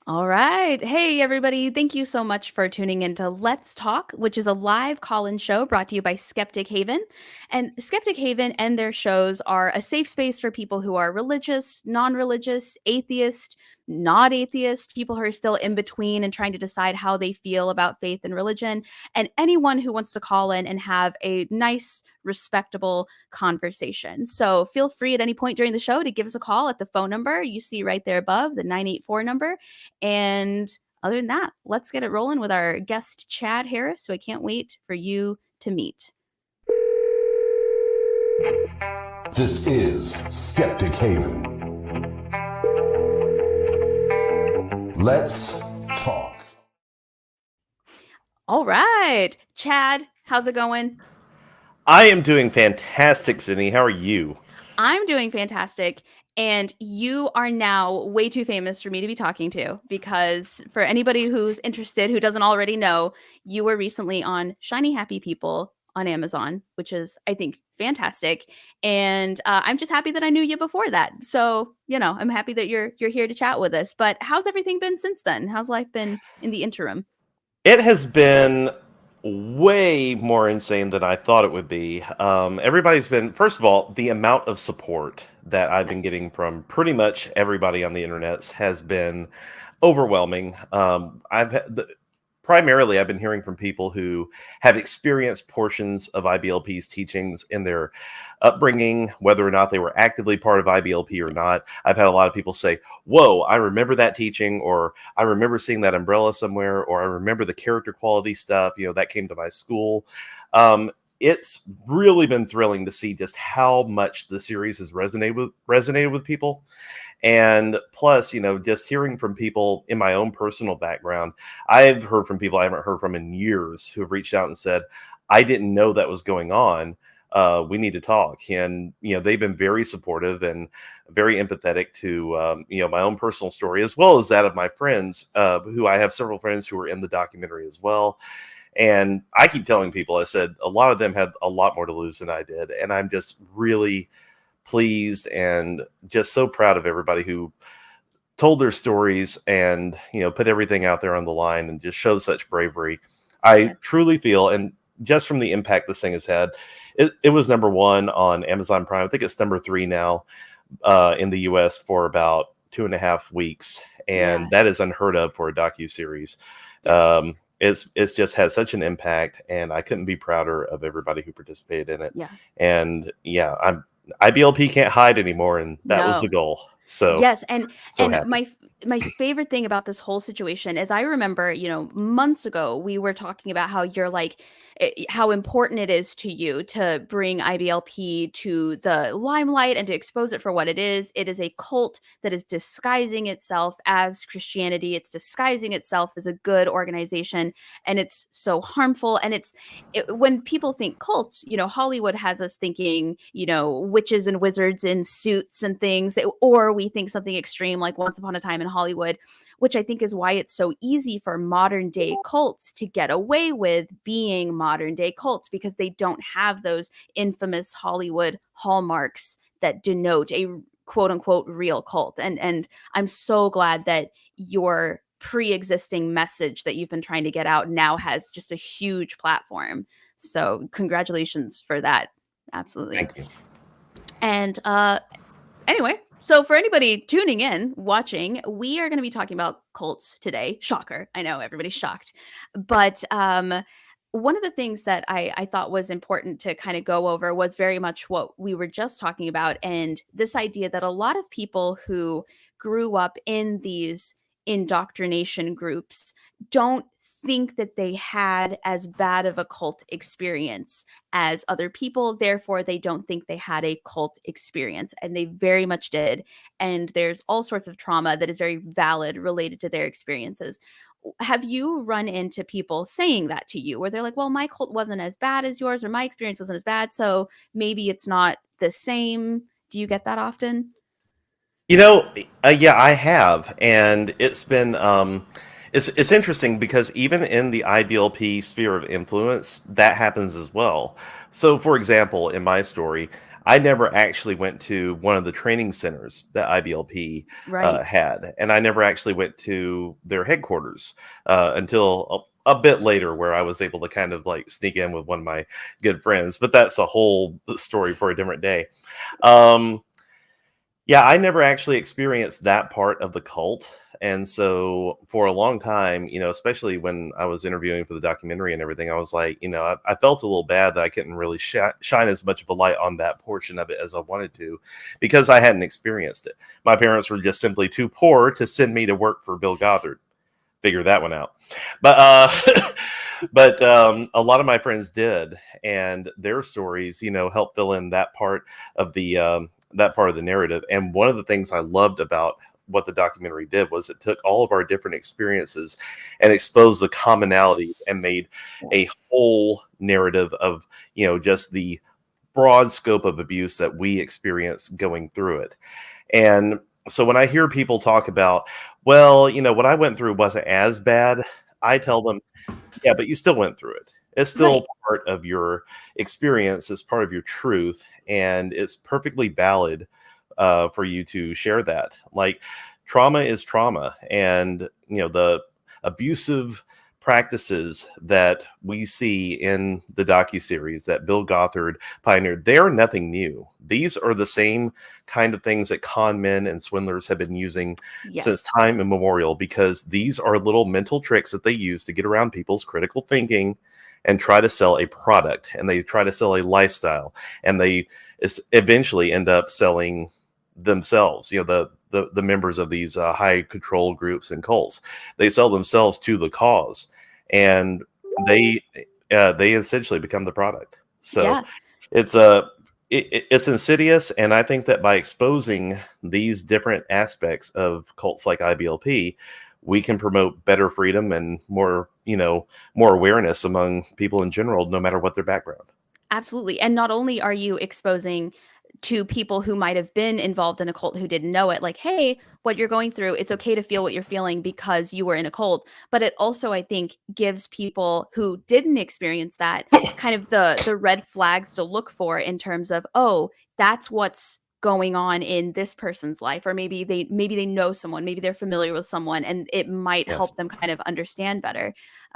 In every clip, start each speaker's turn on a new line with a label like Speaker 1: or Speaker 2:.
Speaker 1: All right. Hey, everybody. Thank you so much for tuning in to Let's Talk, which is a live call in show brought to you by Skeptic Haven. And Skeptic Haven and their shows are a safe space for people who are religious, non religious, atheist, not atheist, people who are still in between and trying to decide how they feel about faith and religion, and anyone who wants to call in and have a nice, respectable conversation. So feel free at any point during the show to give us a call at the phone number you see right there above, the 984 number. And other than that, let's get it rolling with our guest, Chad Harris, who I can't wait for you to meet.
Speaker 2: This is Skeptic Haven. Let's talk.
Speaker 1: All right. Chad, how's it going?
Speaker 3: I am doing fantastic, Sydney. How are you?
Speaker 1: I'm doing fantastic. And you are now way too famous for me to be talking to, because for anybody who's interested, who doesn't already know, you were recently on Shiny Happy People on Amazon, which is, I think, fantastic. And I'm just happy that I knew you before that. So, I'm happy that you're here to chat with us. But how's everything been since then? How's life been in the interim?
Speaker 3: It has been way more insane than I thought it would be. Everybody's been, first of all, the amount of support that I've been getting from pretty much everybody on the internet has been overwhelming. Primarily, I've been hearing from people who have experienced portions of IBLP's teachings in their upbringing, whether or not they were actively part of IBLP or not. I've had a lot of people say, whoa, I remember that teaching, or I remember seeing that umbrella somewhere, or I remember the character quality stuff, that came to my school. It's really been thrilling to see just how much the series has resonated with people. And plus, just hearing from people in my own personal background, I've heard from people I haven't heard from in years who have reached out and said, I didn't know that was going on. We need to talk. And, they've been very supportive and very empathetic to, my own personal story, as well as that of my friends, who I have several friends who are in the documentary as well. And I keep telling people, I said, a lot of them had a lot more to lose than I did. And I'm just really pleased and just so proud of everybody who told their stories and, put everything out there on the line and just showed such bravery. I truly feel, and just from the impact this thing has had, it was number one on Amazon Prime. I think it's number 3 now in the US for about 2.5 weeks. And that is unheard of for a docuseries.
Speaker 1: Yes.
Speaker 3: It's just had such an impact, and I couldn't be prouder of everybody who participated in it.
Speaker 1: Yeah.
Speaker 3: And IBLP can't hide anymore, and that was the goal. So
Speaker 1: yes, and
Speaker 3: happy.
Speaker 1: my favorite thing about this whole situation is I remember, months ago we were talking about how you're like how important it is to you to bring IBLP to the limelight and to expose it for what it is. It is a cult that is disguising itself as Christianity. It's disguising itself as a good organization, and it's so harmful. And when people think cults, Hollywood has us thinking, witches and wizards in suits and things, or we think something extreme like Once Upon a Time in Hollywood, which I think is why it's so easy for modern day cults to get away with being modern day cults, because they don't have those infamous Hollywood hallmarks that denote a quote unquote real cult. And I'm so glad that your pre-existing message that you've been trying to get out now has just a huge platform. So congratulations for that. Absolutely.
Speaker 3: Thank you.
Speaker 1: And anyway, so for anybody tuning in, watching, we are going to be talking about cults today. Shocker. I know everybody's shocked. But one of the things that I thought was important to kind of go over was very much what we were just talking about. And this idea that a lot of people who grew up in these indoctrination groups don't think that they had as bad of a cult experience as other people. Therefore, they don't think they had a cult experience, and they very much did. And there's all sorts of trauma that is very valid related to their experiences. Have you run into people saying that to you, where they're like, well, my cult wasn't as bad as yours, or my experience wasn't as bad, so maybe it's not the same? Do you get that often?
Speaker 3: Yeah, I have. And it's been... It's interesting because even in the IBLP sphere of influence, that happens as well. So, for example, in my story, I never actually went to one of the training centers that IBLP
Speaker 1: Right.
Speaker 3: had, and I never actually went to their headquarters until a bit later, where I was able to kind of like sneak in with one of my good friends. But that's a whole story for a different day. Um, yeah, I never actually experienced that part of the cult. And so for a long time, especially when I was interviewing for the documentary and everything, I was like, I felt a little bad that I couldn't really shine as much of a light on that portion of it as I wanted to, because I hadn't experienced it. My parents were just simply too poor to send me to work for Bill Gothard. Figure that one out. But a lot of my friends did, and their stories, help fill in that part of the narrative. And one of the things I loved about what the documentary did was it took all of our different experiences and exposed the commonalities and made a whole narrative of, just the broad scope of abuse that we experience going through it. And so when I hear people talk about, well, what I went through wasn't as bad, I tell them, yeah, but you still went through it. It's still
Speaker 1: Right.
Speaker 3: part of your experience. It's part of your truth, and it's perfectly valid for you to share that. Like, trauma is trauma, and the abusive practices that we see in the docuseries that Bill Gothard pioneered, they are nothing new. These are the same kind of things that con men and swindlers have been using since
Speaker 1: Yes.
Speaker 3: time immemorial, because these are little mental tricks that they use to get around people's critical thinking and try to sell a product, and they try to sell a lifestyle, and they eventually end up selling themselves, the members of these high control groups and cults. They sell themselves to the cause, and they essentially become the product. So
Speaker 1: Yeah.
Speaker 3: it's it's insidious, and I think that by exposing these different aspects of cults like IBLP, we can promote better freedom and more awareness among people in general, no matter what their background.
Speaker 1: Absolutely. And not only are you exposing to people who might have been involved in a cult who didn't know it, like, hey, what you're going through, it's okay to feel what you're feeling because you were in a cult. But it also, I think, gives people who didn't experience that kind of the red flags to look for in terms of, oh, that's what's going on in this person's life. Or maybe they know someone, maybe they're familiar with someone, and it might
Speaker 3: Yes.
Speaker 1: help them kind of understand better.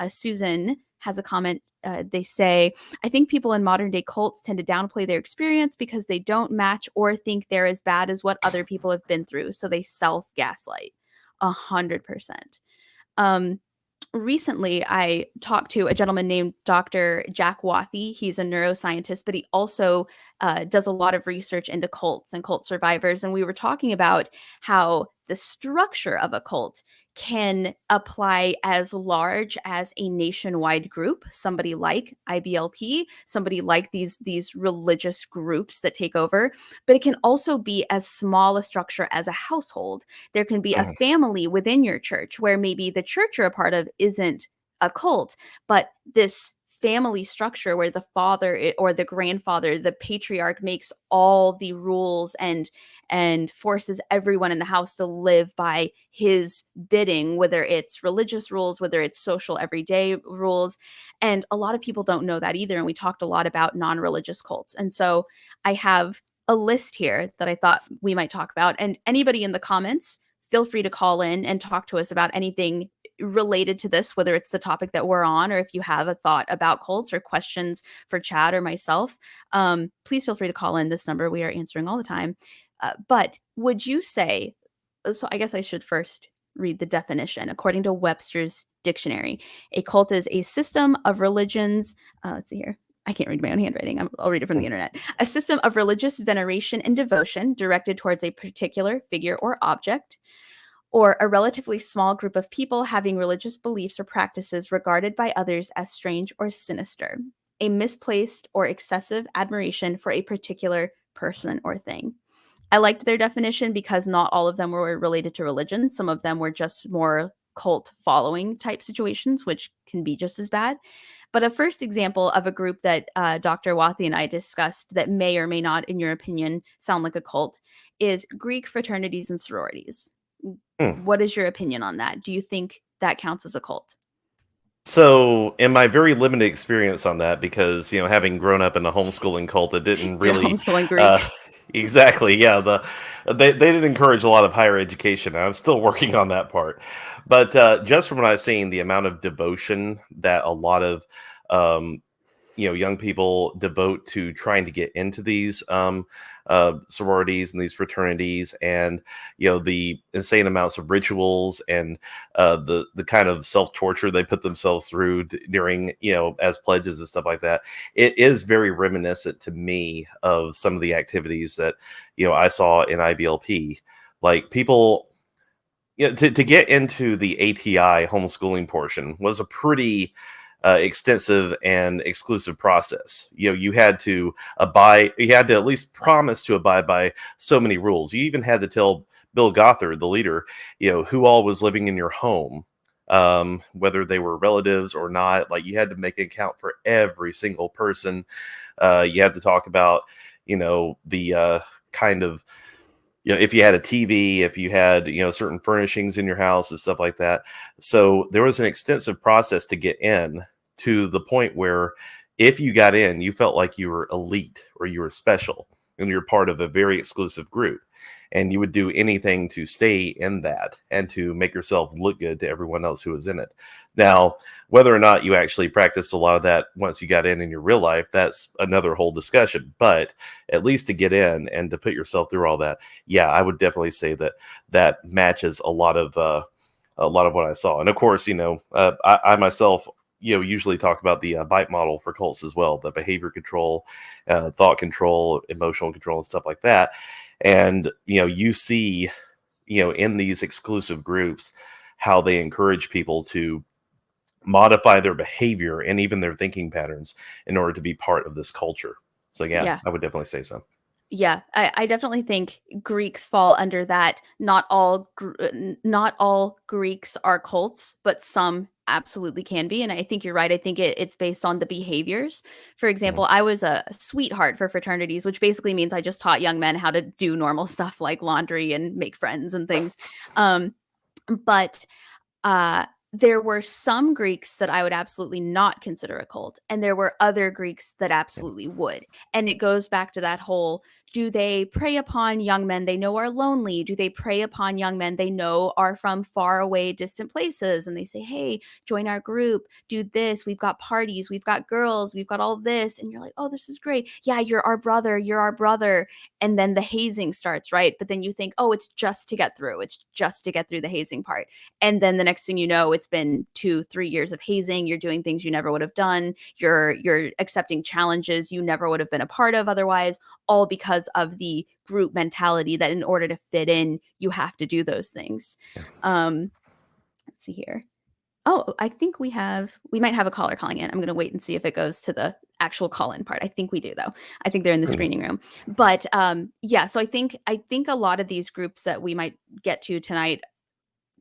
Speaker 1: Susan has a comment. They say, I think people in modern day cults tend to downplay their experience because they don't match or think they're as bad as what other people have been through. So they self gaslight 100%. Um, Recently, I talked to a gentleman named Dr. Jack Wathy. He's a neuroscientist, but he also does a lot of research into cults and cult survivors. And we were talking about how the structure of a cult can apply as large as a nationwide group, somebody like IBLP, somebody like these religious groups that take over, but it can also be as small a structure as a household. There can be a
Speaker 3: Mhm.
Speaker 1: family within your church where maybe the church you're a part of isn't a cult, but this family structure where the father or the grandfather, the patriarch, makes all the rules and forces everyone in the house to live by his bidding, whether it's religious rules, whether it's social everyday rules. And a lot of people don't know that either. And we talked a lot about non-religious cults. And so I have a list here that I thought we might talk about. And anybody in the comments, feel free to call in and talk to us about anything related to this, whether it's the topic that we're on, or if you have a thought about cults or questions for Chad or myself. Please feel free to call in this number. We are answering all the time. But would you say, so I guess I should first read the definition. According to Webster's dictionary, a cult is a system of religions. Let's see here. I can't read my own handwriting. I'll read it from the internet. A system of religious veneration and devotion directed towards a particular figure or object, or a relatively small group of people having religious beliefs or practices regarded by others as strange or sinister. A misplaced or excessive admiration for a particular person or thing. I liked their definition because not all of them were related to religion. Some of them were just more cult following type situations, which can be just as bad. But a first example of a group that Dr. Wathy and I discussed that may or may not, in your opinion, sound like a cult is Greek fraternities and sororities.
Speaker 3: Hmm.
Speaker 1: What is your opinion on that? Do you think that counts as a cult?
Speaker 3: So, in my very limited experience on that, because having grown up in a homeschooling cult that didn't
Speaker 1: You're
Speaker 3: really,
Speaker 1: homeschooling
Speaker 3: uh,
Speaker 1: Greek.
Speaker 3: exactly, yeah, they didn't encourage a lot of higher education. I'm still working on that part, but just from what I've seen, the amount of devotion that a lot of um, young people devote to trying to get into these sororities and these fraternities, and the insane amounts of rituals and the kind of self-torture they put themselves through during as pledges and stuff like that. It is very reminiscent to me of some of the activities that I saw in IBLP. Like, people, to get into the ATI homeschooling portion was a pretty extensive and exclusive process. You had to you had to at least promise to abide by so many rules. You even had to tell Bill Gothard, the leader, who all was living in your home, whether they were relatives or not. Like, you had to make an account for every single person. You had to talk about, the kind of, if you had a TV, if you had, certain furnishings in your house and stuff like that. So there was an extensive process to get in, to the point where if you got in, you felt like you were elite or you were special and you're part of a very exclusive group. And you would do anything to stay in that and to make yourself look good to everyone else who was in it. Now, whether or not you actually practiced a lot of that once you got in your real life, that's another whole discussion. But at least to get in and to put yourself through all that, yeah, I would definitely say that that matches a lot of what I saw. And of course, I myself, usually talk about the bite model for cults as well, the behavior control, thought control, emotional control, and stuff like that. And you see, in these exclusive groups, how they encourage people to modify their behavior and even their thinking patterns in order to be part of this culture. So yeah,
Speaker 1: Yeah.
Speaker 3: I would definitely say so.
Speaker 1: Yeah, I definitely think Greeks fall under that. Not all Greeks are cults, but some absolutely can be. And I think you're right. I think it's based on the behaviors. For
Speaker 3: Mhm.
Speaker 1: example, I was a sweetheart for fraternities, which basically means I just taught young men how to do normal stuff like laundry and make friends and things. Um, but uh, there were some Greeks that I would absolutely not consider a cult, and there were other Greeks that
Speaker 3: Yeah.
Speaker 1: absolutely would. And it goes back to that whole, do they prey upon young men they know are lonely? Do they prey upon young men they know are from far away, distant places? And they say, hey, join our group, do this. We've got parties, we've got girls, we've got all this. And you're like, oh, this is great. Yeah, you're our brother. You're our brother. And then the hazing starts, right? But then you think, oh, it's just to get through. It's just to get through the hazing part. And then the next thing you know, it's been 2-3 years of hazing. You're doing things you never would have done. You're accepting challenges you never would have been a part of otherwise, all because of the group mentality that in order to fit in, you have to do those things.
Speaker 3: Yeah.
Speaker 1: Let's see here. Oh, I think we might have a caller calling in. I'm going to wait and see if it goes to the actual call-in part. I think we do though. I think they're in the
Speaker 3: Mhm.
Speaker 1: screening room. But yeah, so I think a lot of these groups that we might get to tonight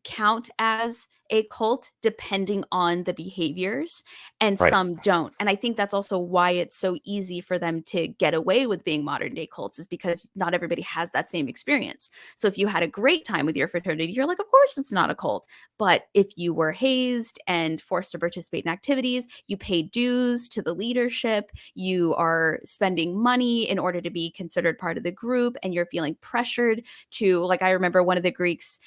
Speaker 1: count as a cult depending on the behaviors, and
Speaker 3: Right.
Speaker 1: some don't. And I think that's also why it's so easy for them to get away with being modern day cults, is because not everybody has that same experience. So if you had a great time with your fraternity, you're like, of course it's not a cult. But if you were hazed and forced to participate in activities, you pay dues to the leadership, you are spending money in order to be considered part of the group, and you're feeling pressured to, like, I remember one of the Greeks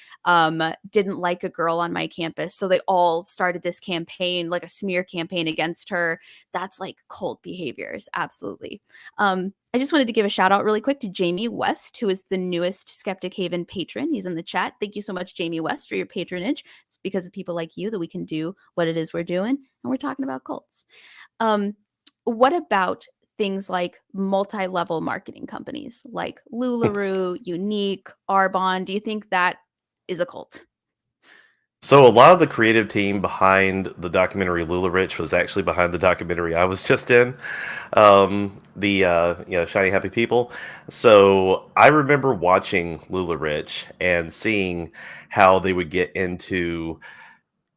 Speaker 1: didn't like a girl on my campus. So they all started this campaign, like a smear campaign against her. That's like cult behaviors. Absolutely. I just wanted to give a shout out really quick to Jamie West, who is the newest Skeptic Haven patron. He's in the chat. Thank you so much, Jamie West, for your patronage. It's because of people like you that we can do what it is we're doing. And we're talking about cults. Um, what about things like multi-level marketing companies like LuLaRoe, Unique, Arbonne? Do you think that is a cult?
Speaker 3: So a lot of the creative team behind the documentary Lula Rich was actually behind the documentary I was just in, the Shiny Happy People. So I remember watching Lula Rich and seeing how they would get into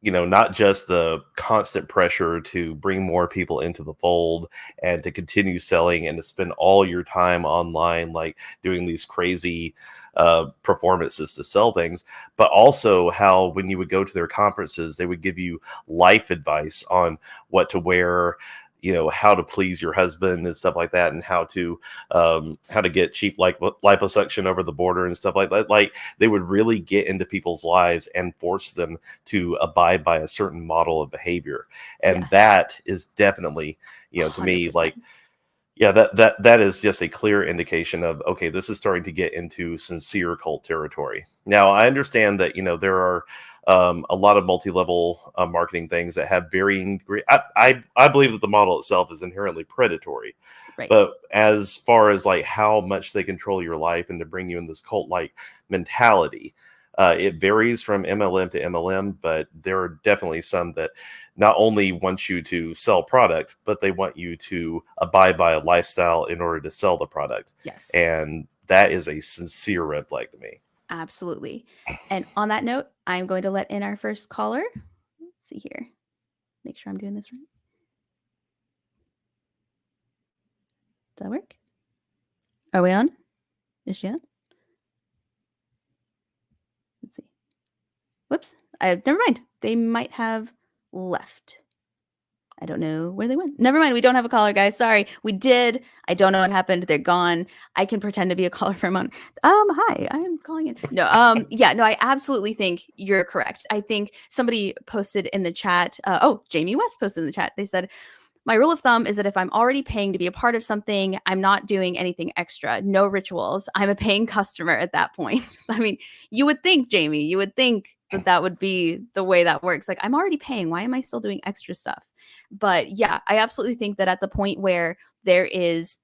Speaker 3: not just the constant pressure to bring more people into the fold and to continue selling and to spend all your time online, like doing these crazy performances to sell things, but also how when you would go to their conferences, they would give you life advice on what to wear, how to please your husband and stuff like that, and how to get cheap like liposuction over the border and stuff like that. Like they would really get into people's lives and force them to abide by a certain model of behavior, and that is definitely, to
Speaker 1: 100%.
Speaker 3: me, like, yeah, that is just a clear indication of, okay, this is starting to get into sincere cult territory. Now, I understand that there are a lot of multi-level marketing things that have varying degree. I believe that the model itself is inherently predatory,
Speaker 1: Right.
Speaker 3: but as far as like how much they control your life and to bring you in this cult-like mentality, it varies from MLM to MLM, but there are definitely some that not only want you to sell product, but they want you to abide by a lifestyle in order to sell the product.
Speaker 1: Yes.
Speaker 3: And that is a sincere red flag to me.
Speaker 1: Absolutely. And on that note, I'm going to let in our first caller. Let's see here. Make sure I'm doing this right. Does that work? Are we on? Is she on? Let's see. Whoops. Never mind. They might have left. I don't know where they went. Never mind. We don't have a caller, guys. Sorry. We did. I don't know what happened. They're gone. I can pretend to be a caller for a moment. Hi, I am calling in. No, no, I absolutely think you're correct. I think somebody posted in the chat. Jamie West posted in the chat. They said, my rule of thumb is that if I'm already paying to be a part of something, I'm not doing anything extra. No rituals. I'm a paying customer at that point. I mean, you would think, Jamie, that would be the way that works. Like, I'm already paying. Why am I still doing extra stuff? But yeah, I absolutely think that at the point where there is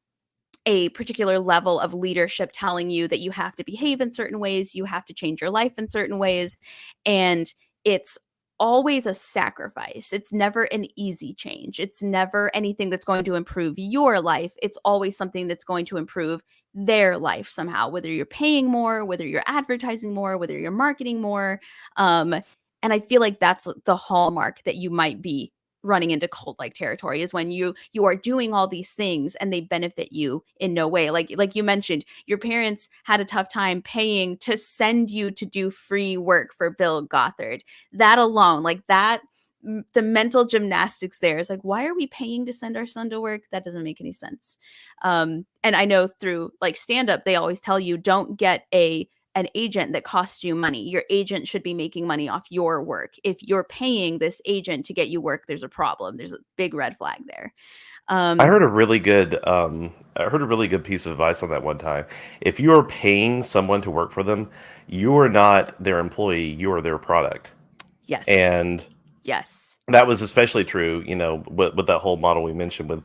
Speaker 1: a particular level of leadership telling you that you have to behave in certain ways, you have to change your life in certain ways, and it's always a sacrifice. It's never an easy change. It's never anything that's going to improve your life. It's always something that's going to improve their life somehow, whether you're paying more, whether you're advertising more, whether you're marketing more. And I feel like that's the hallmark that you might be running into cult-like territory, is when you are doing all these things and they benefit you in no way. Like you mentioned, your parents had a tough time paying to send you to do free work for Bill Gothard. That alone, like that, the mental gymnastics there is like, why are we paying to send our son to work? That doesn't make any sense. And I know through like stand-up, they always tell you, don't get an agent that costs you money. Your agent should be making money off your work. If you're paying this agent to get you work, there's a problem. There's a big red flag there.
Speaker 3: I heard a really good piece of advice on that one time. If you are paying someone to work for them, you are not their employee, you are their product.
Speaker 1: Yes.
Speaker 3: And
Speaker 1: yes,
Speaker 3: that was especially true, with that whole model we mentioned with,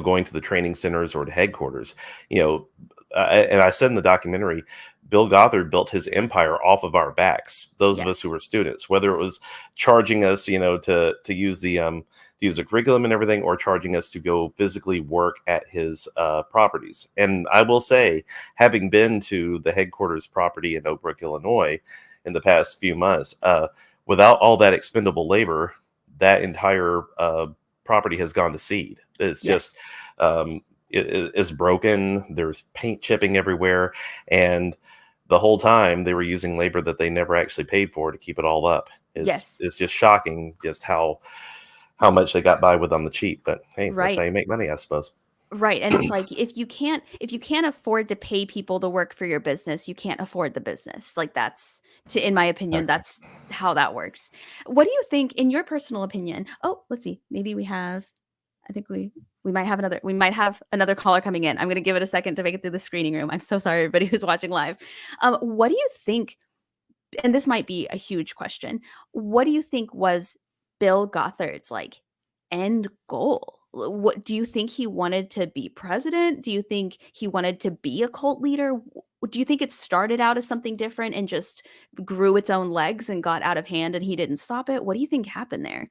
Speaker 3: going to the training centers or to headquarters, and I said in the documentary, Bill Gothard built his empire off of our backs, those of us who were students, whether it was charging us, to use the curriculum and everything, or charging us to go physically work at his properties. And I will say, having been to the headquarters property in Oak Brook, Illinois, in the past few months, without all that expendable labor, that entire property has gone to seed. It's just it's broken. There's paint chipping everywhere, and the whole time they were using labor that they never actually paid for to keep it all up. It's just shocking just how much they got by with on the cheap. But hey, that's how you make money, I suppose.
Speaker 1: Right. And it's like, if you can't afford to pay people to work for your business, you can't afford the business. Like in my opinion, that's how that works. What do you think, in your personal opinion? Oh, let's see. Maybe I think we might have another caller coming in. I'm going to give it a second to make it through the screening room. I'm so sorry, everybody who's watching live. What do you think, and this might be a huge question, what do you think was Bill Gothard's like end goal? What do you think he wanted to be president? Do you think he wanted to be a cult leader? Do you think it started out as something different and just grew its own legs and got out of hand and he didn't stop it? What do you think happened there?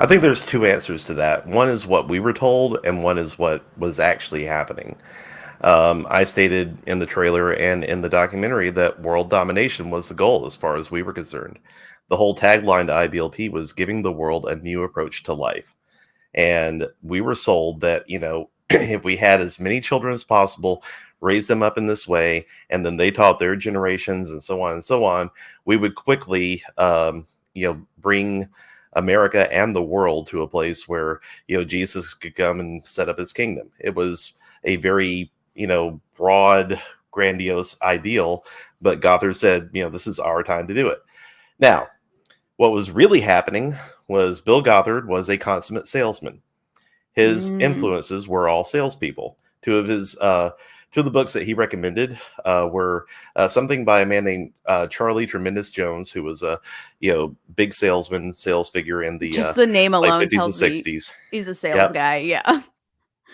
Speaker 3: I think there's two answers to that. One is what we were told, and one is what was actually happening. I stated in the trailer and in the documentary that world domination was the goal as far as we were concerned. The whole tagline to IBLP was giving the world a new approach to life. And we were sold that, if we had as many children as possible, raised them up in this way, and then they taught their generations and so on and so on, we would quickly, bring America and the world to a place where, Jesus could come and set up his kingdom. It was a very, broad, grandiose ideal, but Gothard said, this is our time to do it. Now, what was really happening was Bill Gothard was a consummate salesman. His influences were all salespeople. Two of the books that he recommended were something by a man named Charlie Tremendous Jones, who was a big sales figure in the
Speaker 1: just the name alone
Speaker 3: 50s
Speaker 1: tells
Speaker 3: and
Speaker 1: me
Speaker 3: 60s.
Speaker 1: he's a sales guy. Yeah.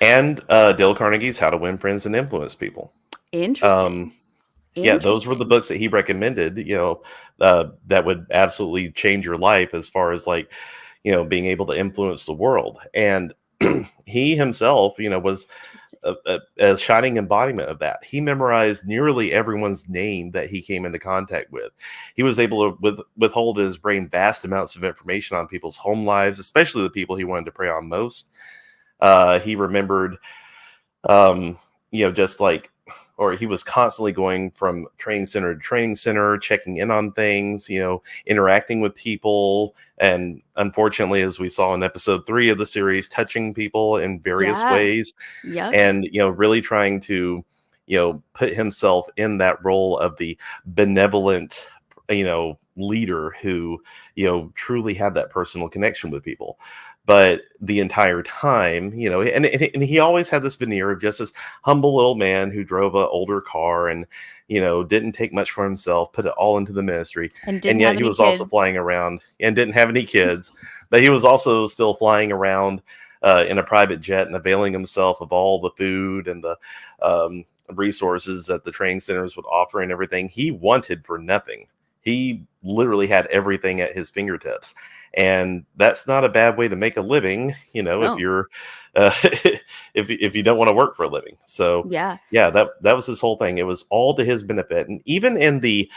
Speaker 3: And Dale Carnegie's How to Win Friends and Influence People.
Speaker 1: Interesting.
Speaker 3: Yeah, those were the books that he recommended, that would absolutely change your life as far as being able to influence the world. And he himself, was a shining embodiment of that. He memorized nearly everyone's name that he came into contact with. He was able to withhold in his brain vast amounts of information on people's home lives, especially the people he wanted to prey on most. He remembered, or he was constantly going from training center to training center, checking in on things, interacting with people. And unfortunately, as we saw in episode 3 of the series, touching people in various ways.
Speaker 1: Yep.
Speaker 3: And, really trying to, put himself in that role of the benevolent, leader who, truly had that personal connection with people. But the entire time, and he always had this veneer of just this humble little man who drove an older car and, didn't take much for himself, put it all into the ministry.
Speaker 1: And
Speaker 3: yet he was also flying around and didn't have any kids, but he was also still flying around in a private jet and availing himself of all the food and the resources that the training centers would offer and everything. He wanted for nothing. He literally had everything at his fingertips. And that's not a bad way to make a living, if you're, if you don't want to work for a living. So yeah, that was his whole thing. It was all to his benefit. And even in the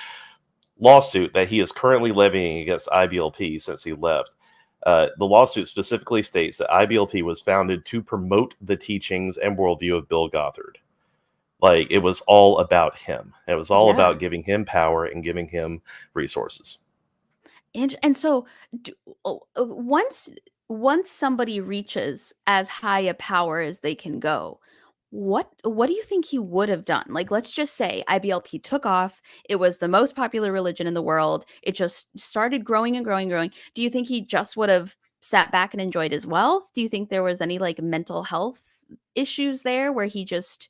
Speaker 3: lawsuit that he is currently levying against IBLP since he left, the lawsuit specifically states that IBLP was founded to promote the teachings and worldview of Bill Gothard. Like, it was all about him. It was all about giving him power and giving him resources.
Speaker 1: And so once somebody reaches as high a power as they can go, what do you think he would have done? Like, let's just say IBLP took off. It was the most popular religion in the world. It just started growing and growing and growing. Do you think he just would have sat back and enjoyed his wealth? Do you think there was any mental health issues there where he just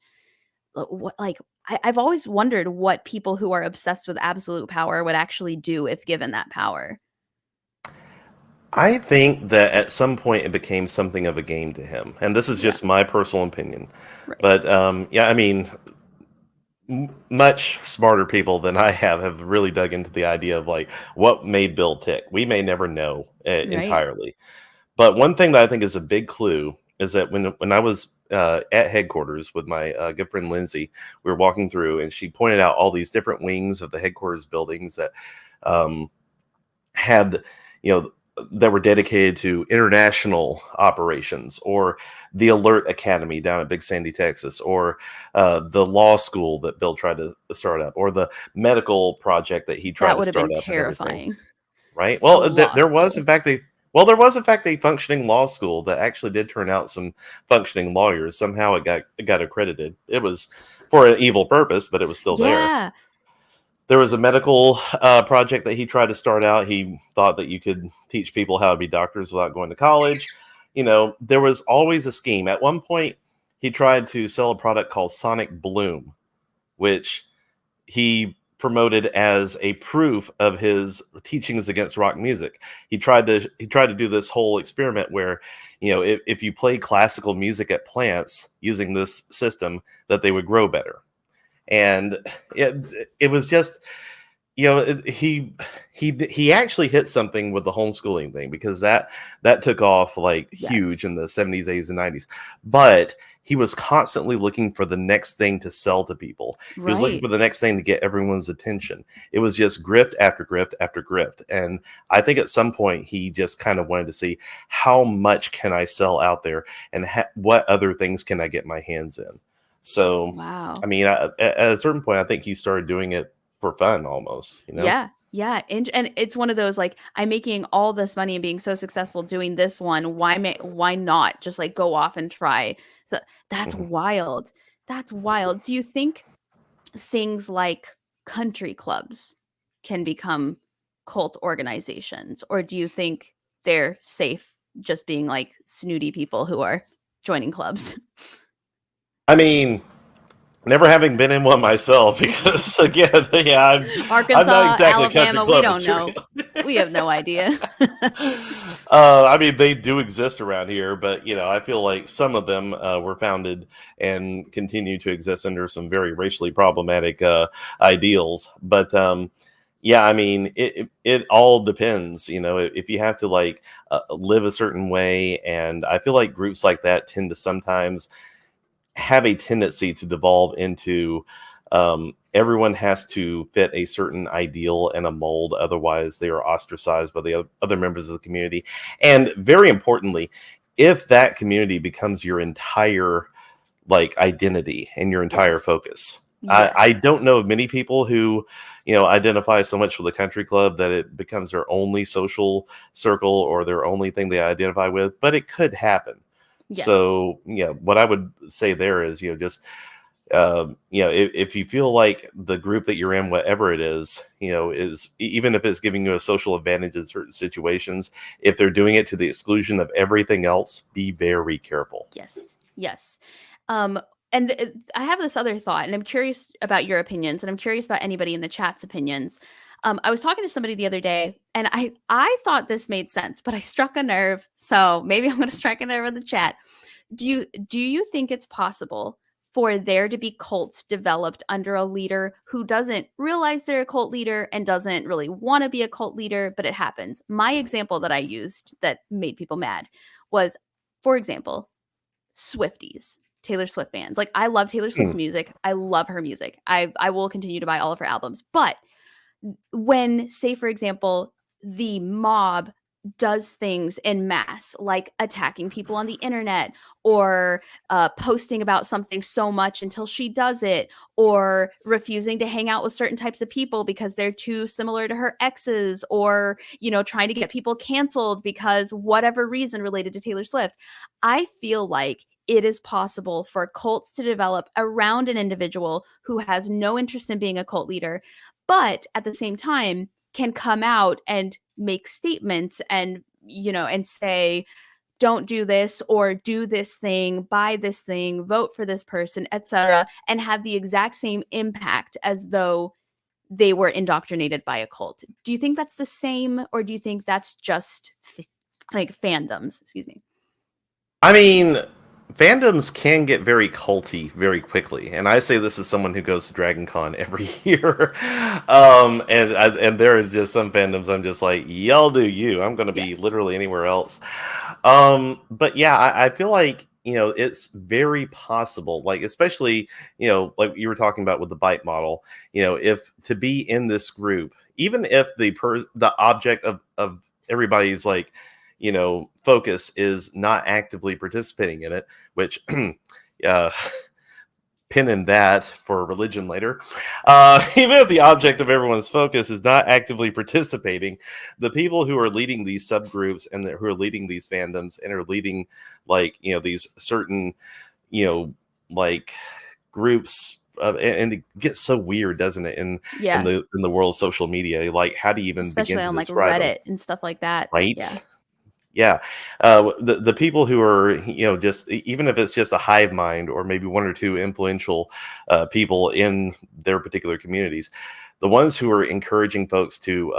Speaker 1: I've always wondered what people who are obsessed with absolute power would actually do if given that power.
Speaker 3: I think that at some point it became something of a game to him. And this is just my personal opinion. Right. But much smarter people than I have really dug into the idea of what made Bill tick. We may never know entirely. But one thing that I think is a big clue is that when I was at headquarters with my good friend Lindsay, we were walking through, and she pointed out all these different wings of the headquarters buildings that had, that were dedicated to international operations, or the Alert Academy down at Big Sandy, Texas, or the law school that Bill tried to start up, or the medical project that he tried to start up. That would have been
Speaker 1: terrifying.
Speaker 3: Right? Well, there was in fact a functioning law school that actually did turn out some functioning lawyers. Somehow it got accredited. It was for an evil purpose, but it was still there. There was a medical project that he tried to start out. He thought that you could teach people how to be doctors without going to college. There was always a scheme. At one point, he tried to sell a product called Sonic Bloom, which he promoted as a proof of his teachings against rock music. He tried to do this whole experiment where, if you play classical music at plants using this system, that they would grow better. And it was just, he actually hit something with the homeschooling thing, because that took off huge in the 70s, 80s, and 90s. But he was constantly looking for the next thing to sell to people. He was looking
Speaker 1: Right.
Speaker 3: for the next thing to get everyone's attention. It was just grift after grift after grift. And I think at some point he just kind of wanted to see how much can I sell out there, and what other things can I get my hands in. So, I
Speaker 1: Wow.
Speaker 3: mean, at a certain point, I think he started doing it for fun almost, you know?
Speaker 1: Yeah. Yeah. And it's one of those like, I'm making all this money and being so successful doing this one. Why not just like go off and try? So that's
Speaker 3: Mhm.
Speaker 1: wild. That's wild. Do you think things like country clubs can become cult organizations, or do you think they're safe just being like snooty people who are joining clubs?
Speaker 3: I mean, never having been in one myself, because again, yeah, I'm not
Speaker 1: Arkansas,
Speaker 3: exactly a country
Speaker 1: Alabama, we
Speaker 3: club
Speaker 1: don't know.
Speaker 3: material.
Speaker 1: We have no idea.
Speaker 3: I mean, they do exist around here, but I feel like some of them were founded and continue to exist under some very racially problematic ideals. But yeah, I mean, it all depends. If you have to like live a certain way, and I feel like groups like that tend to sometimes have a tendency to devolve into everyone has to fit a certain ideal and a mold, otherwise they are ostracized by the other members of the community. And very importantly, if that community becomes your entire like identity and your entire
Speaker 1: Yes.
Speaker 3: focus. I,
Speaker 1: Yes.
Speaker 3: I don't know of many people who identify so much with the country club that it becomes their only social circle or their only thing they identify with, but it could happen.
Speaker 1: Yes.
Speaker 3: So, what I would say there is, just, if you feel like the group that you're in, whatever it is, even if it's giving you a social advantage in certain situations, if they're doing it to the exclusion of everything else, be very careful.
Speaker 1: Yes. Yes. Um, and I have this other thought, and I'm curious about your opinions, and I'm curious about anybody in the chat's opinions. I was talking to somebody the other day, and I thought this made sense, but I struck a nerve. So maybe I'm going to strike a nerve in the chat. Do you think it's possible for there to be cults developed under a leader who doesn't realize they're a cult leader and doesn't really want to be a cult leader, but it happens? My example that I used that made people mad was, for example, Swifties, Taylor Swift fans. Like, I love Taylor Swift's
Speaker 3: Hmm.
Speaker 1: music. I love her music. I will continue to buy all of her albums. But when, say, for example, the mob does things in mass, like attacking people on the internet, or posting about something so much until she does it, or refusing to hang out with certain types of people because they're too similar to her exes, or trying to get people canceled because whatever reason related to Taylor Swift. I feel like it is possible for cults to develop around an individual who has no interest in being a cult leader, but at the same time can come out and make statements and and say, don't do this, or do this thing, buy this thing, vote for this person, etc., and have the exact same impact as though they were indoctrinated by a cult. Do you think that's the same, or do you think that's just like fandoms? Excuse me.
Speaker 3: I mean, fandoms can get very culty very quickly, and I say this as someone who goes to Dragon Con every year. And there are just some fandoms I'm just like, y'all do you. I'm going to
Speaker 1: Yeah.
Speaker 3: be literally anywhere else. But yeah, I feel like it's very possible, like especially like you were talking about with the bite model. If to be in this group, even if the object of everybody's like focus is not actively participating in it, which uh, pin in that for religion later. Even if the object of everyone's focus is not actively participating, the people who are leading these subgroups and who are leading these fandoms and are leading like these certain you know like groups. And it gets so weird, doesn't it? In
Speaker 1: Yeah.
Speaker 3: the world of social media, like how do you even begin
Speaker 1: Especially
Speaker 3: to
Speaker 1: on like
Speaker 3: describe them,
Speaker 1: Reddit and stuff like that.
Speaker 3: right?
Speaker 1: Yeah.
Speaker 3: Yeah, the people who are just even if it's just a hive mind or maybe one or two influential people in their particular communities, the ones who are encouraging folks to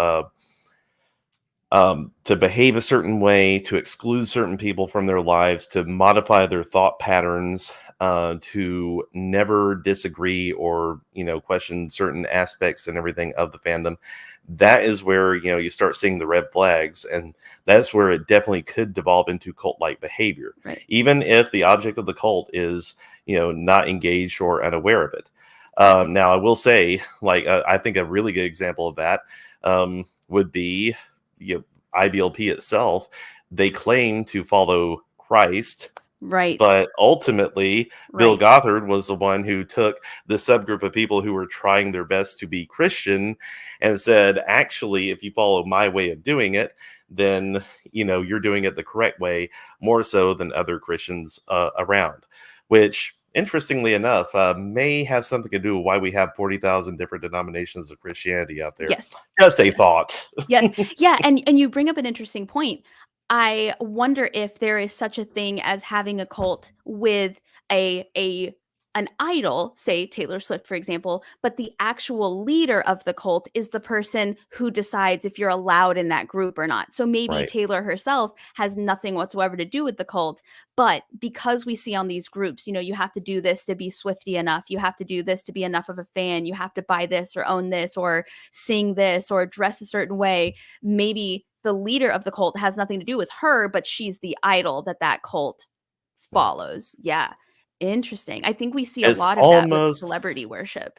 Speaker 3: behave a certain way, to exclude certain people from their lives, to modify their thought patterns, to never disagree or question certain aspects and everything of the fandom. that is where, you start seeing the red flags, and that's where it definitely could devolve into cult-like behavior,
Speaker 1: Right.
Speaker 3: even if the object of the cult is, not engaged or unaware of it. Now, I will say, like, I think a really good example of that would be, IBLP itself. They claim to follow Christ,
Speaker 1: Right.
Speaker 3: but ultimately, Bill
Speaker 1: Right.
Speaker 3: Gothard was the one who took the subgroup of people who were trying their best to be Christian and said, actually, if you follow my way of doing it, then, you're doing it the correct way, more so than other Christians around, which, interestingly enough, may have something to do with why we have 40,000 different denominations of Christianity out there.
Speaker 1: Yes.
Speaker 3: Just a
Speaker 1: Yes.
Speaker 3: thought.
Speaker 1: Yes. Yeah, and you bring up an interesting point. I wonder if there is such a thing as having a cult with a an idol, say Taylor Swift, for example, but the actual leader of the cult is the person who decides if you're allowed in that group or not. So maybe
Speaker 3: Right.
Speaker 1: Taylor herself has nothing whatsoever to do with the cult, but because we see on these groups, you have to do this to be Swiftie enough, you have to do this to be enough of a fan, you have to buy this or own this or sing this or dress a certain way. Maybe the leader of the cult has nothing to do with her, but she's the idol that cult follows. Yeah. Interesting. I think we see a
Speaker 3: It's
Speaker 1: lot of that with
Speaker 3: almost
Speaker 1: celebrity worship.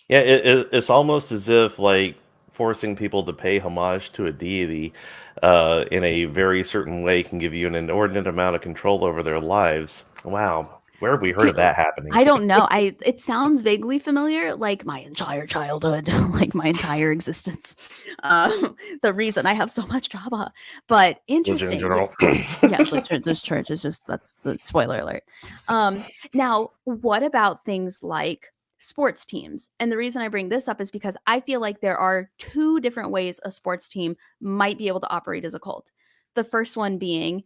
Speaker 3: Yeah, it's almost as if like forcing people to pay homage to a deity in a very certain way can give you an inordinate amount of control over their lives. Wow, where have we heard of
Speaker 1: To
Speaker 3: that happening?
Speaker 1: I don't know. It sounds vaguely familiar, like my entire childhood, like my entire existence. The reason I have so much drama, but
Speaker 3: Religion in
Speaker 1: interesting.
Speaker 3: general.
Speaker 1: Yeah, this church is just that's the spoiler alert. Now, what about things like sports teams? And the reason I bring this up is because I feel like there are two different ways a sports team might be able to operate as a cult. The first one being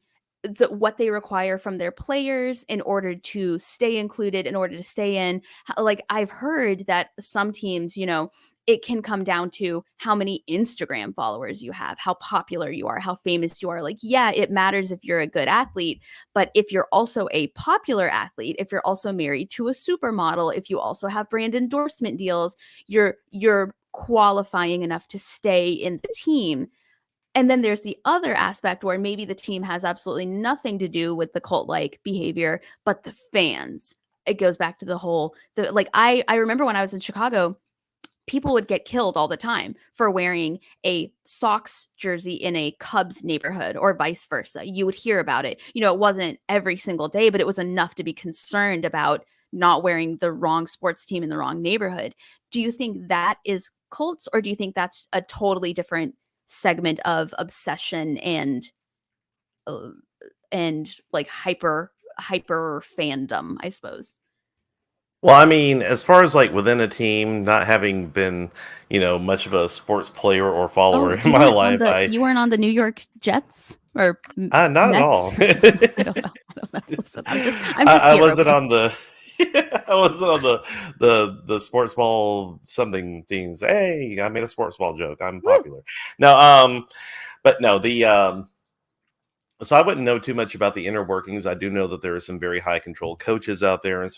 Speaker 1: what they require from their players in order to stay included, in order to stay in. Like I've heard that some teams, it can come down to how many Instagram followers you have, how popular you are, how famous you are. Like, yeah, it matters if you're a good athlete, but if you're also a popular athlete, if you're also married to a supermodel, if you also have brand endorsement deals, you're qualifying enough to stay in the team. And then there's the other aspect where maybe the team has absolutely nothing to do with the cult-like behavior, but the fans. It goes back to I remember when I was in Chicago, people would get killed all the time for wearing a Sox jersey in a Cubs neighborhood or vice versa. You would hear about it. It wasn't every single day, but it was enough to be concerned about not wearing the wrong sports team in the wrong neighborhood. Do you think that is cults, or do you think that's a totally different segment of obsession uh, and like hyper fandom, I suppose?
Speaker 3: Well, I mean, as far as like within a team, not having been, much of a sports player or
Speaker 1: Oh,
Speaker 3: follower in my life,
Speaker 1: you weren't on the New York Jets or
Speaker 3: not at
Speaker 1: Mets?
Speaker 3: all.
Speaker 1: I don't know. I don't know. Listen, I'm just
Speaker 3: I
Speaker 1: here,
Speaker 3: wasn't
Speaker 1: okay?
Speaker 3: on the I wasn't on the sports ball something teams. Hey, I made a sports ball joke. I'm
Speaker 1: Woo!
Speaker 3: popular. No, but no, the so I wouldn't know too much about the inner workings. I do know that there are some very high control coaches out there, and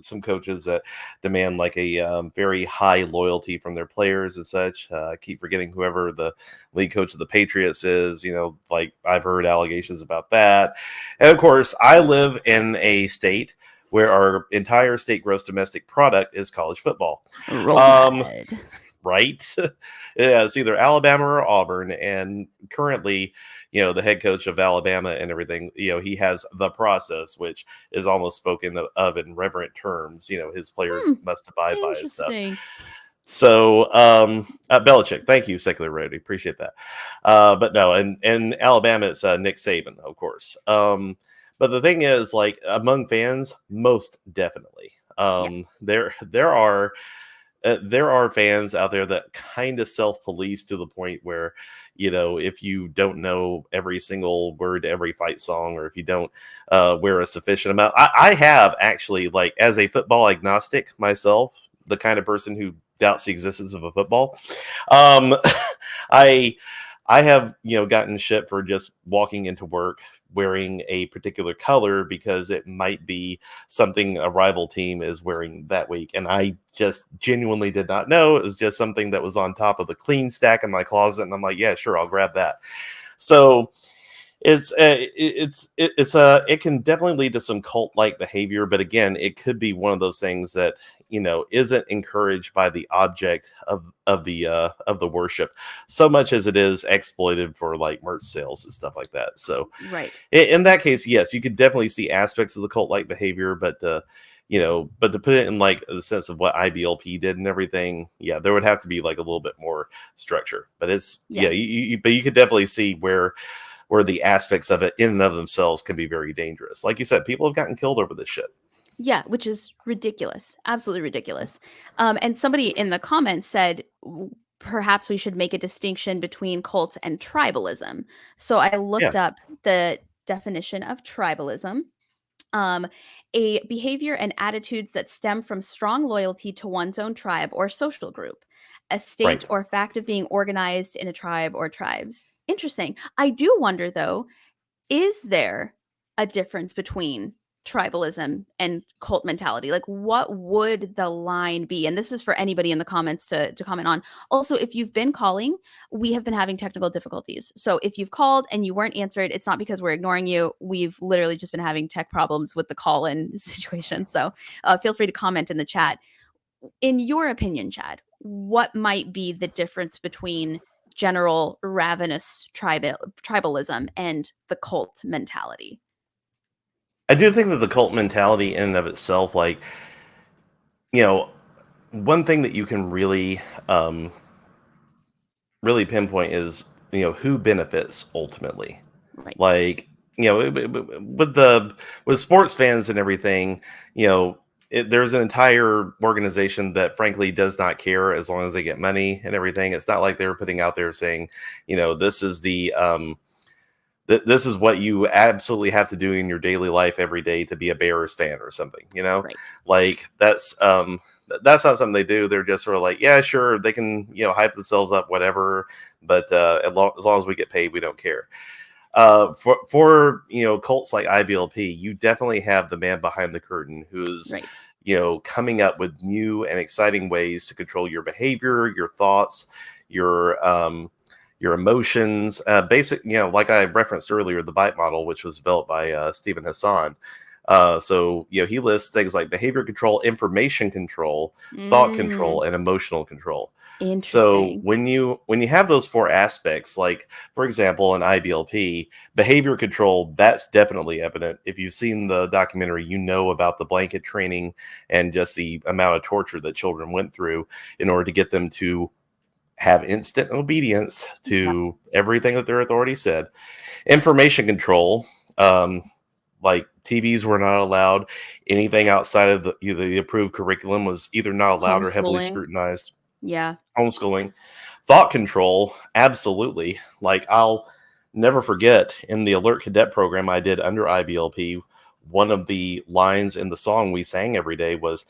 Speaker 3: some coaches that demand like a very high loyalty from their players and such. I keep forgetting whoever the lead coach of the Patriots is. Like I've heard allegations about that, and of course, I live in a state where our entire state gross domestic product is college football.
Speaker 1: Roll
Speaker 3: Um,
Speaker 1: Tide.
Speaker 3: right? Yeah, it's either Alabama or Auburn, and currently, the head coach of Alabama and everything, he has the process, which is almost spoken of in reverent terms. His players must abide by his stuff.
Speaker 1: Interesting.
Speaker 3: So, Belichick, thank you, Secular Roadie, appreciate that. But no, in Alabama, it's Nick Saban, of course. But the thing is, like among fans, most definitely,
Speaker 1: Yeah.
Speaker 3: there are fans out there that kind of self-police to the point where, if you don't know every single word to every fight song, or if you don't wear a sufficient amount, I have actually, like, as a football agnostic myself, the kind of person who doubts the existence of a football, um, I I have, gotten shit for just walking into work wearing a particular color because it might be something a rival team is wearing that week. And I just genuinely did not know. It was just something that was on top of the clean stack in my closet. And I'm like, yeah, sure, I'll grab that. So it can definitely lead to some cult like behavior, but again, it could be one of those things that isn't encouraged by the object of the worship so much as it is exploited for like merch sales and stuff like that. So
Speaker 1: Right.
Speaker 3: in that case, yes, you could definitely see aspects of the cult like behavior, but but to put it in like the sense of what IBLP did and everything, yeah, there would have to be like a little bit more structure. But it's
Speaker 1: Yeah.
Speaker 3: but you could definitely see where the aspects of it in and of themselves can be very dangerous. Like you said, people have gotten killed over this shit.
Speaker 1: Yeah, which is ridiculous. Absolutely ridiculous. And somebody in the comments said perhaps we should make a distinction between cults and tribalism. So I
Speaker 3: Yeah,
Speaker 1: looked up the definition of tribalism. Um, a behavior and attitudes that stem from strong loyalty to one's own tribe or social group, a state
Speaker 3: right.
Speaker 1: or fact of being organized in a tribe or tribes. Interesting. I do wonder though, is there a difference between tribalism and cult mentality? Like, what would the line be? And this is for anybody in the comments to comment on. Also, if you've been calling, we have been having technical difficulties. So if you've called and you weren't answered, it's not because we're ignoring you. We've literally just been having tech problems with the call in situation. So feel free to comment in the chat. In your opinion, Chad, what might be the difference between general ravenous tribalism and the cult mentality?
Speaker 3: I do think that the cult mentality in and of itself, like, you know, one thing that you can really pinpoint is, who benefits ultimately.
Speaker 1: Right.
Speaker 3: Like, with sports fans and everything, there's an entire organization that frankly does not care as long as they get money and everything. It's not like they're putting out there saying, this is this is what you absolutely have to do in your daily life every day to be a Bears fan or something,
Speaker 1: Right.
Speaker 3: like that's not something they do. They're just sort of like, yeah, sure, they can, hype themselves up, whatever, but as long as we get paid, we don't care. For cults like IBLP, you definitely have the man behind the curtain who's
Speaker 1: Right.
Speaker 3: coming up with new and exciting ways to control your behavior, your thoughts, your emotions. Basic, like I referenced earlier, the bite model, which was developed by Stephen Hassan. So he lists things like behavior control, information control, thought
Speaker 1: Mm,
Speaker 3: control, and emotional control. So
Speaker 1: interesting.
Speaker 3: when you have those four aspects, like for example, in IBLP, behavior control, that's definitely evident. If you've seen the documentary, you know about the blanket training and just the amount of torture that children went through in order to get them to have instant obedience
Speaker 1: Yep.
Speaker 3: to everything that their authority said. Information control, like TVs were not allowed. Anything outside of the approved curriculum was either not allowed or heavily
Speaker 1: Homeschooling.
Speaker 3: scrutinized.
Speaker 1: Yeah.
Speaker 3: Homeschooling. Thought control, absolutely. Like, I'll never forget in the Alert Cadet program I did under IBLP, one of the lines in the song we sang every day was,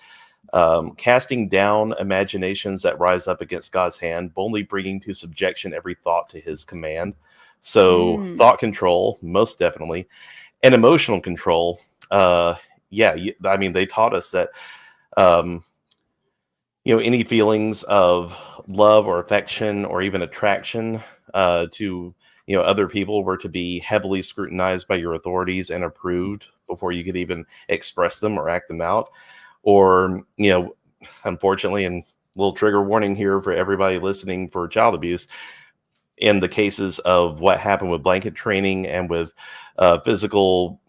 Speaker 3: casting down imaginations that rise up against God's hand, boldly bringing to subjection every thought to his command. So,
Speaker 1: Mm,
Speaker 3: thought control, most definitely. And emotional control, yeah, I mean, they taught us that. Um, any feelings of love or affection or even attraction to other people were to be heavily scrutinized by your authorities and approved before you could even express them or act them out. Or unfortunately, and little trigger warning here for everybody listening for child abuse, in the cases of what happened with blanket training and with physical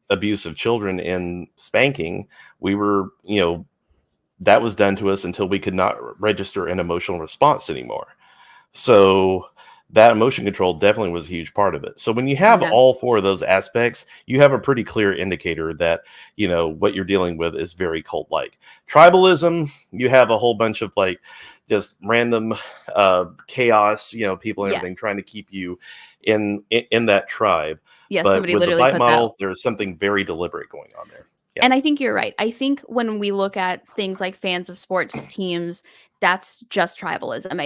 Speaker 3: abuse of children in spanking, we were that was done to us until we could not register an emotional response anymore. So that emotion control definitely was a huge part of it. So when you have
Speaker 1: yeah.
Speaker 3: all four of those aspects, you have a pretty clear indicator that, what you're dealing with is very cult like. Tribalism, you have a whole bunch of like just random chaos, people and
Speaker 1: Yeah.
Speaker 3: everything trying to keep you in that tribe.
Speaker 1: Yeah.
Speaker 3: But
Speaker 1: Somebody
Speaker 3: with the
Speaker 1: literally
Speaker 3: bite
Speaker 1: put that.
Speaker 3: model, there's something very deliberate going on there. Yeah.
Speaker 1: And I think you're right. I think when we look at things like fans of sports teams, that's just tribalism.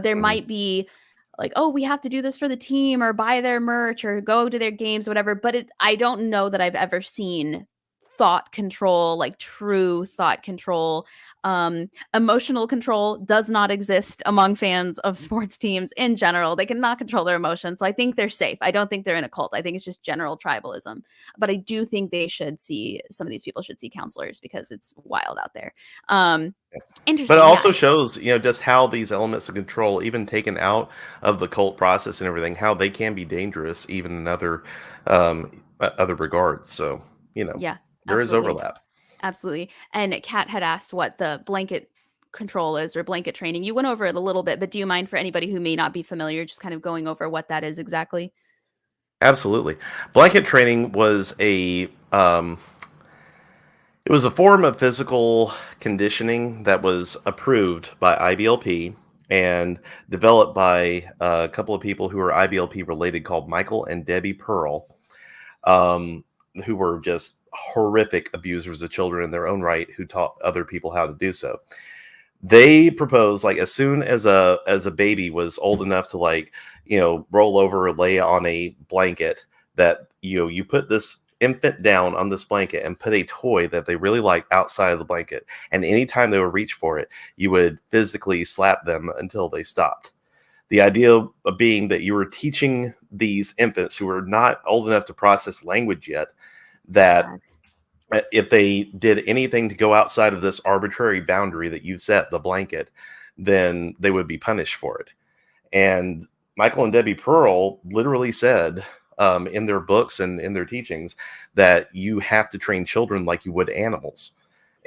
Speaker 1: There
Speaker 3: Mhm.
Speaker 1: might be like, oh, we have to do this for the team or buy their merch or go to their games, whatever. But I don't know that I've ever seen thought control, like true thought control. Emotional control does not exist among fans of sports teams in general. They cannot control their emotions. So I think they're safe. I don't think they're in a cult. I think it's just general tribalism. But I do think some of these people should see counselors because it's wild out there.
Speaker 3: But it
Speaker 1: Interesting. Yeah.
Speaker 3: also shows, just how these elements of control, even taken out of the cult process and everything, how they can be dangerous, even in other regards. So,
Speaker 1: Yeah,
Speaker 3: there is
Speaker 1: absolutely.
Speaker 3: overlap.
Speaker 1: Absolutely. And Kat had asked what the blanket control is or blanket training. You went over it a little bit, but do you mind for anybody who may not be familiar, just kind of going over what that is exactly?
Speaker 3: Absolutely. Blanket training was it was a form of physical conditioning that was approved by IBLP and developed by a couple of people who are IBLP related called Michael and Debbie Pearl, um, who were just horrific abusers of children in their own right, who taught other people how to do so. They proposed, like, as soon as a baby was old enough to, like, roll over or lay on a blanket, that you put this infant down on this blanket and put a toy that they really liked outside of the blanket, and anytime they would reach for it, you would physically slap them until they stopped. The idea of being that you were teaching these infants who were not old enough to process language yet, that
Speaker 1: God.
Speaker 3: if they did anything to go outside of this arbitrary boundary that you set, the blanket, then they would be punished for it. And Michael and Debbie Pearl literally said, in their books and in their teachings, that you have to train children like you would animals.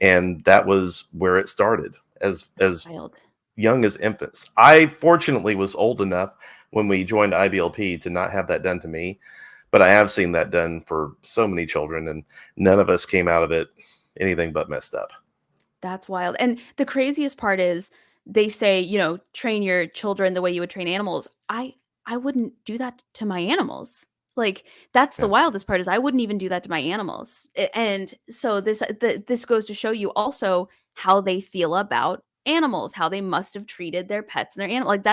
Speaker 3: And that was where it started, as
Speaker 1: Wild.
Speaker 3: young as infants. I fortunately was old enough when we joined IBLP to not have that done to me, but I have seen that done for so many children, and none of us came out of it anything but messed up.
Speaker 1: That's wild. And the craziest part is they say, train your children the way you would train animals. I wouldn't do that to my animals. Like that's the
Speaker 3: Yeah.
Speaker 1: wildest part is I wouldn't even do that to my animals. And so this goes to show you also how they feel about animals, how they must have treated their pets and their animal. Like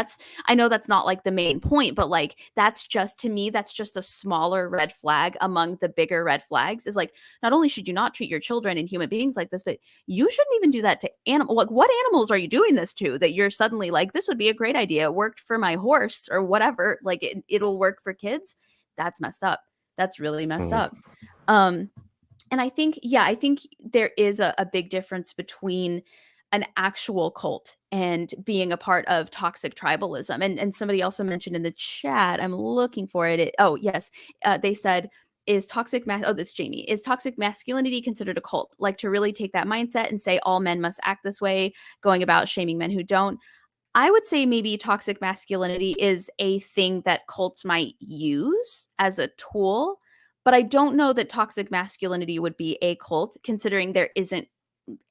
Speaker 1: I know that's not like the main point, but like that's just to me that's just a smaller red flag among the bigger red flags is like not only should you not treat your children and human beings like this, but you shouldn't even do that to animal. Like, what animals are you doing this to that you're suddenly like, this would be a great idea. It worked for my horse or whatever. Like, it'll work for kids. That's messed up. That's really messed
Speaker 3: Mhm.
Speaker 1: up. Um, and I think there is a big difference between an actual cult and being a part of toxic tribalism. And somebody also mentioned in the chat, I'm looking for it. Oh, yes. They said, this is Jamie. Is toxic masculinity considered a cult? Like to really take that mindset and say all men must act this way, going about shaming men who don't. I would say maybe toxic masculinity is a thing that cults might use as a tool, but I don't know that toxic masculinity would be a cult considering there isn't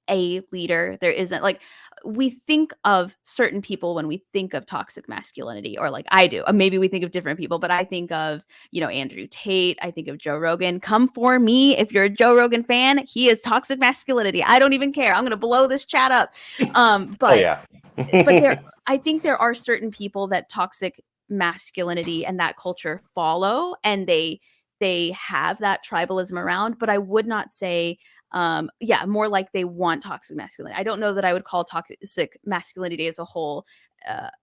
Speaker 1: a leader. There isn't like we think of certain people when we think of toxic masculinity, or like I do. Maybe we think of different people, but I think of, Andrew Tate. I think of Joe Rogan. Come for me. If you're a Joe Rogan fan, he is toxic masculinity. I don't even care. I'm going to blow this chat up.
Speaker 3: Oh
Speaker 1: But
Speaker 3: yeah.
Speaker 1: I think there are certain people that toxic masculinity and that culture follow, and they have that tribalism around, but I would not say more like they want toxic masculinity. I don't know that I would call toxic masculinity as a whole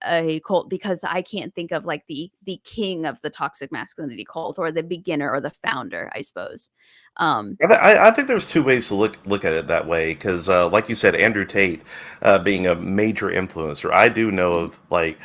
Speaker 1: a cult, because I can't think of like the king of the toxic masculinity cult or the beginner or the founder, I suppose.
Speaker 3: I think there's two ways to look at it that way, because like you said, Andrew Tate being a major influencer, I do know of, like,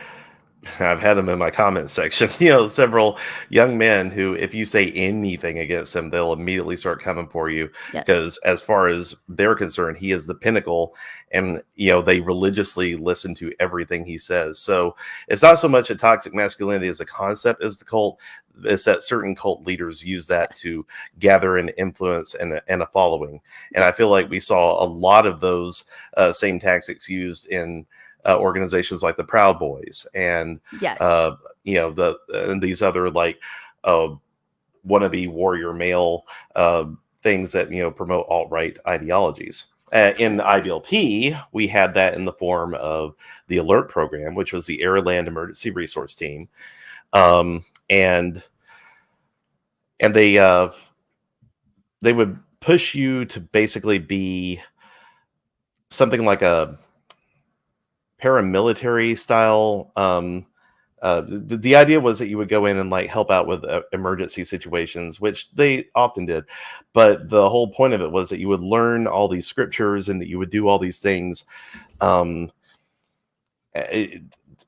Speaker 3: I've had them in my comments section, several young men who, if you say anything against them, they'll immediately start coming for you,
Speaker 1: Yes.
Speaker 3: because as far as they're concerned, he is the pinnacle, and they religiously listen to everything he says. So it's not so much a toxic masculinity as a concept as the cult. It's that certain cult leaders use that to gather an influence and a following. And I feel like we saw a lot of those same tactics used in organizations like the Proud Boys and
Speaker 1: Yes.
Speaker 3: and these other, like, wannabe warrior male things that promote alt-right ideologies. in IBLP, we had that in the form of the ALERT program, which was the Air Land Emergency Resource Team, and they would push you to basically be something like a paramilitary style. The idea was that you would go in and like help out with emergency situations, which they often did. But the whole point of it was that you would learn all these scriptures and that you would do all these things, in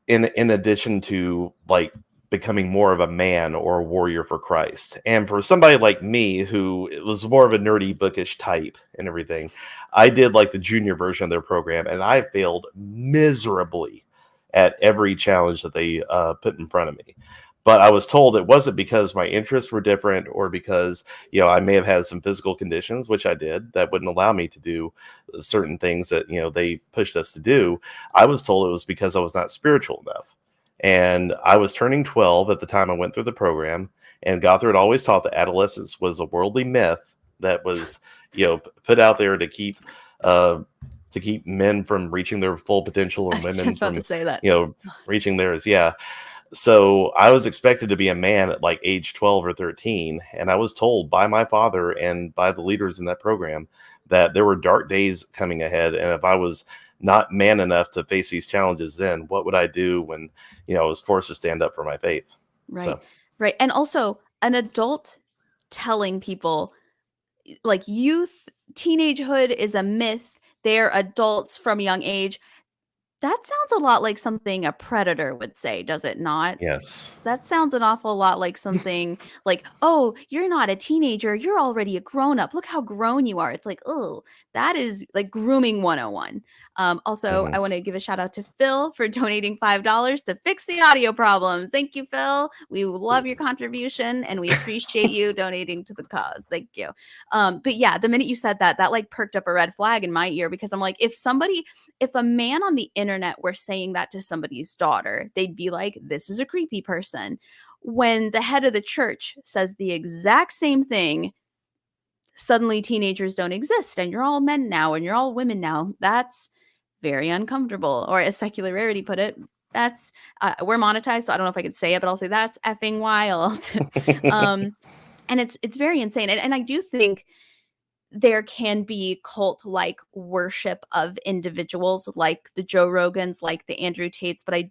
Speaker 3: addition to like becoming more of a man or a warrior for Christ. And for somebody like me, who was more of a nerdy, bookish type and everything, I did like the junior version of their program, and I failed miserably at every challenge that they put in front of me. But I was told it wasn't because my interests were different or because, I may have had some physical conditions, which I did, that wouldn't allow me to do certain things that, they pushed us to do. I was told it was because I was not spiritual enough. And I was turning 12 at the time I went through the program, and Gothard always taught that adolescence was a worldly myth that was, put out there to keep men from reaching their full potential and women
Speaker 1: about
Speaker 3: from,
Speaker 1: to say that.
Speaker 3: reaching theirs. Yeah. So I was expected to be a man at like age 12 or 13. And I was told by my father and by the leaders in that program that there were dark days coming ahead. And if I was not man enough to face these challenges, then what would I do when, I was forced to stand up for my faith?
Speaker 1: Right.
Speaker 3: So.
Speaker 1: Right. And also an adult telling people like teenagehood is a myth. They're adults from a young age. That sounds a lot like something a predator would say, does it not?
Speaker 3: Yes.
Speaker 1: That sounds an awful lot like something like, oh, you're not a teenager. You're already a grown up. Look how grown you are. It's like, oh, that is like grooming 101. Also, I want to give a shout out to Phil for donating $5 to fix the audio problems. Thank you, Phil. We love your contribution and we appreciate you donating to the cause. Thank you. But yeah, the minute you said that like perked up a red flag in my ear, because I'm like, if a man on the internet were saying that to somebody's daughter, they'd be like, this is a creepy person. When the head of the church says the exact same thing, suddenly teenagers don't exist and you're all men now and you're all women now. That's very uncomfortable. Or as Secularity put it, that's we're monetized, so I don't know if I could say it, but I'll say that's effing wild. And it's very insane. And I do think there can be cult-like worship of individuals like the Joe Rogans, like the Andrew Tates, but I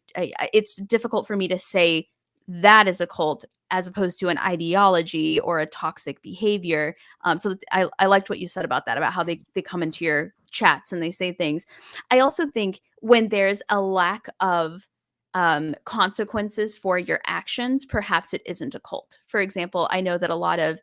Speaker 1: it's difficult for me to say that is a cult as opposed to an ideology or a toxic behavior. So I liked what you said about that, about how they come into your chats and they say things. I also think when there's a lack of consequences for your actions, perhaps it isn't a cult. For example, I know that a lot of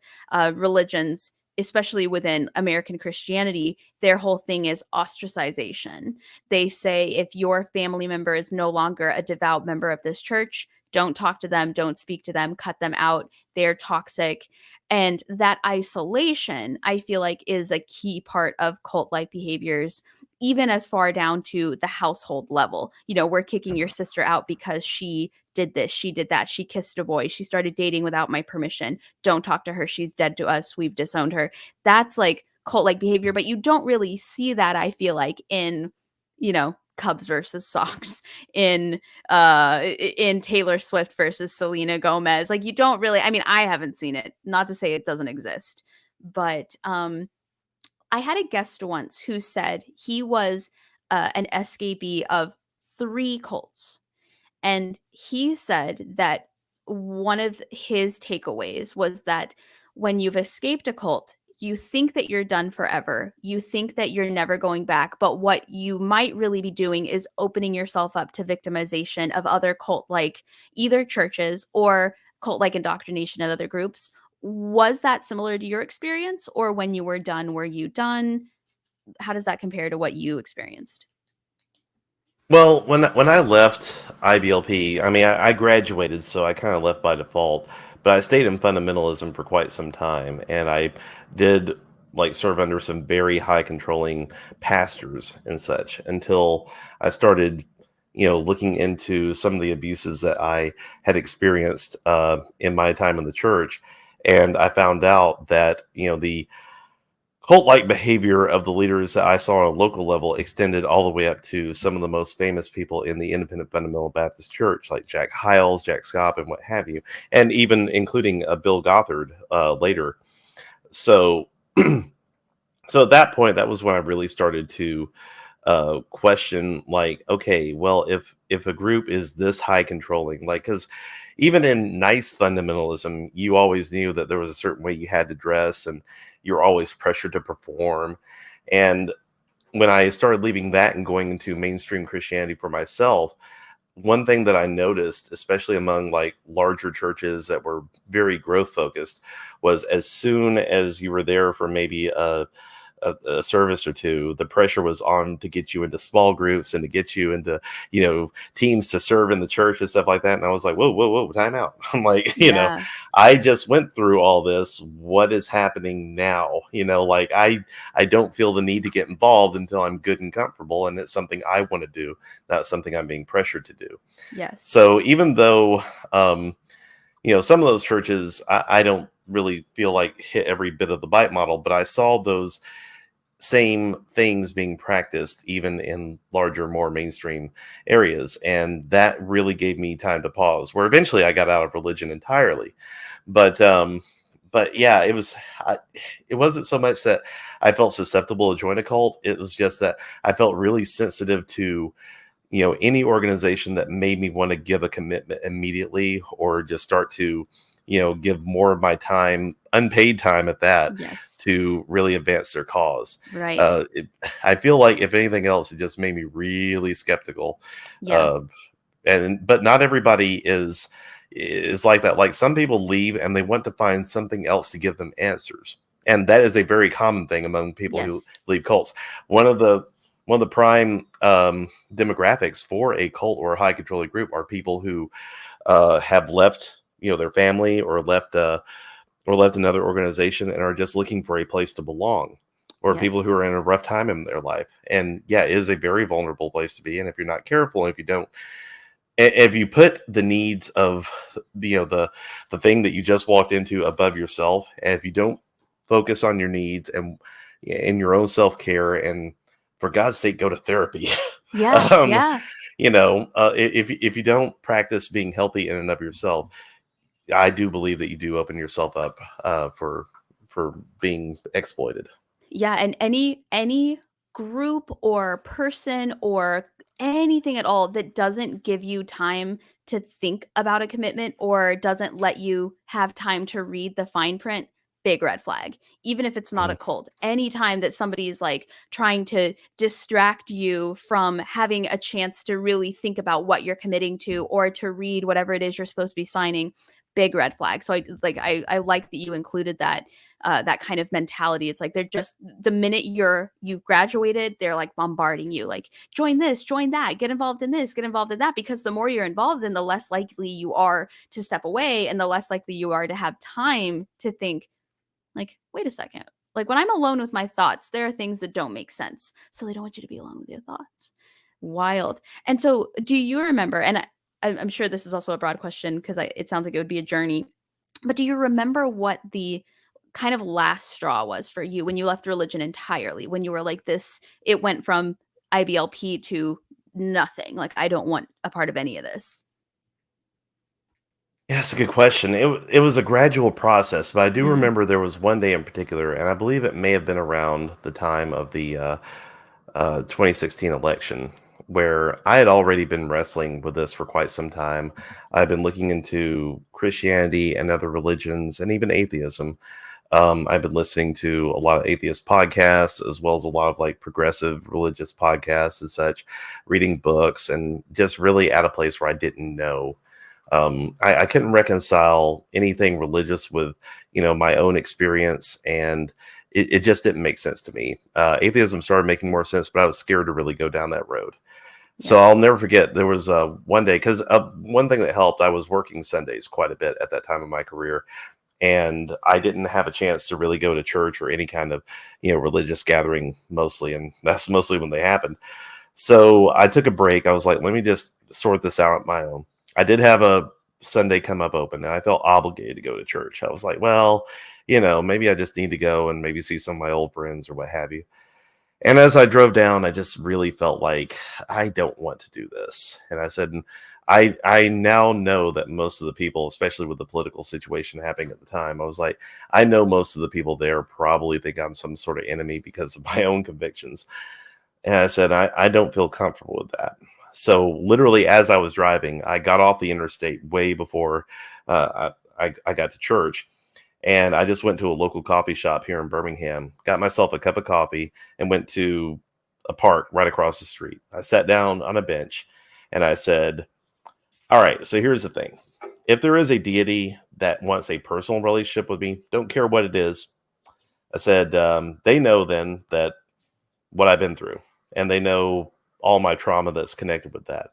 Speaker 1: religions, especially within American Christianity, their whole thing is ostracization. They say if your family member is no longer a devout member of this church, don't talk to them, don't speak to them, cut them out. They're toxic. And that isolation, I feel like, is a key part of cult-like behaviors, even as far down to the household level. We're kicking your sister out because she did this, she did that, she kissed a boy, she started dating without my permission. Don't talk to her, she's dead to us, we've disowned her. That's like cult-like behavior, but you don't really see that, I feel like, in, Cubs versus Sox, in Taylor Swift versus Selena Gomez. Like, you don't really, I haven't seen it, not to say it doesn't exist, but I had a guest once who said he was an escapee of 3 cults. And he said that one of his takeaways was that when you've escaped a cult, you think that you're done forever. You think that you're never going back. But what you might really be doing is opening yourself up to victimization of other cult-like either churches or cult-like indoctrination in other groups. Was that similar to your experience? Or when you were done, were you done? How does that compare to what you experienced?
Speaker 3: Well, when I left IBLP, I graduated, so I kind of left by default. But I stayed in fundamentalism for quite some time, and I did like serve under some very high controlling pastors and such until I started, looking into some of the abuses that I had experienced in my time in the church, and I found out that cult-like behavior of the leaders that I saw on a local level extended all the way up to some of the most famous people in the Independent Fundamental Baptist Church, like Jack Hyles, Jack Schaap, and what have you, and even including Bill Gothard later. So, so at that point, that was when I really started to question, like, okay, well, if a group is this high controlling, like, because even in nice fundamentalism, you always knew that there was a certain way you had to dress, and you're always pressured to perform. And when I started leaving that and going into mainstream Christianity for myself, one thing that I noticed, especially among like larger churches that were very growth focused, was as soon as you were there for maybe a service or two, the pressure was on to get you into small groups and to get you into, teams to serve in the church and stuff like that. And I was like, whoa, whoa, whoa, time out. I'm like,
Speaker 1: Yeah.
Speaker 3: I just went through all this. What is happening now? Like I don't feel the need to get involved until I'm good and comfortable. And it's something I want to do, not something I'm being pressured to do.
Speaker 1: Yes.
Speaker 3: So even though, some of those churches, I don't really feel like hit every bit of the bite model, but I saw those same things being practiced even in larger, more mainstream areas. And that really gave me time to pause, where eventually I got out of religion entirely. But yeah, it wasn't so much that I felt susceptible to join a cult. It was just that I felt really sensitive to, any organization that made me want to give a commitment immediately, or just start to, give more of my time, unpaid time at that,
Speaker 1: Yes.
Speaker 3: to really advance their cause.
Speaker 1: Right.
Speaker 3: I feel like if anything else, it just made me really skeptical.
Speaker 1: Yeah.
Speaker 3: But not everybody is like that. Like, some people leave and they want to find something else to give them answers. And that is a very common thing among people who
Speaker 1: Yes.
Speaker 3: leave cults. One of the prime demographics for a cult or a high controlling group are people who have left, their family, or left another organization, and are just looking for a place to belong, or people
Speaker 1: Yes.
Speaker 3: who are in a rough time in their life. And yeah, it is a very vulnerable place to be. And if you're not careful, if you put the needs of the thing that you just walked into above yourself, and if you don't focus on your needs and in your own self-care, and for God's sake, go to therapy.
Speaker 1: Yeah.
Speaker 3: um,
Speaker 1: Yeah.
Speaker 3: if you don't practice being healthy in and of yourself, I do believe that you do open yourself up for being exploited.
Speaker 1: Yeah, and any group or person or anything at all that doesn't give you time to think about a commitment, or doesn't let you have time to read the fine print, big red flag. Even if it's not a
Speaker 3: Mhm.
Speaker 1: cult. Anytime that somebody is like trying to distract you from having a chance to really think about what you're committing to, or to read whatever it is you're supposed to be signing, big red flag. So I like that you included that that kind of mentality. It's like they're just, the minute you've graduated, they're like bombarding you, like, join this, join that, get involved in this, get involved in that, because the more you're involved in, the less likely you are to step away, and the less likely you are to have time to think, like, wait a second, like, when I'm alone with my thoughts, there are things that don't make sense, so they don't want you to be alone with your thoughts. Wild. And so do you remember, and I'm sure this is also a broad question, because it sounds like it would be a journey, but do you remember what the kind of last straw was for you when you left religion entirely? When you were like, this, it went from IBLP to nothing. Like, I don't want a part of any of this.
Speaker 3: Yeah, that's a good question. It was a gradual process, but I do
Speaker 1: Mhm.
Speaker 3: remember there was one day in particular, and I believe it may have been around the time of the 2016 election, where I had already been wrestling with this for quite some time. I've been looking into Christianity and other religions, and even atheism. I've been listening to a lot of atheist podcasts, as well as a lot of like progressive religious podcasts and such, reading books, and just really at a place where I didn't know. I couldn't reconcile anything religious with, my own experience, and it just didn't make sense to me. Atheism started making more sense, but I was scared to really go down that road. So
Speaker 1: Yeah.
Speaker 3: I'll never forget, there was one day, because one thing that helped, I was working Sundays quite a bit at that time of my career, and I didn't have a chance to really go to church or any kind of, religious gathering mostly, and that's mostly when they happened. So I took a break. I was like, let me just sort this out on my own. I did have a Sunday come up open, and I felt obligated to go to church. I was like, well, maybe I just need to go and maybe see some of my old friends or what have you. And as I drove down, I just really felt like I don't want to do this. And I said, I now know that most of the people, especially with the political situation happening at the time, I was like, I know most of the people there probably think I'm some sort of enemy because of my own convictions. And I said, I don't feel comfortable with that. So literally, as I was driving, I got off the interstate way before I got to church. And I just went to a local coffee shop here in Birmingham, got myself a cup of coffee, and went to a park right across the street. I sat down on a bench and I said, all right, so here's the thing. If there is a deity that wants a personal relationship with me, don't care what it is. I said, they know then that what I've been through, and they know all my trauma that's connected with that.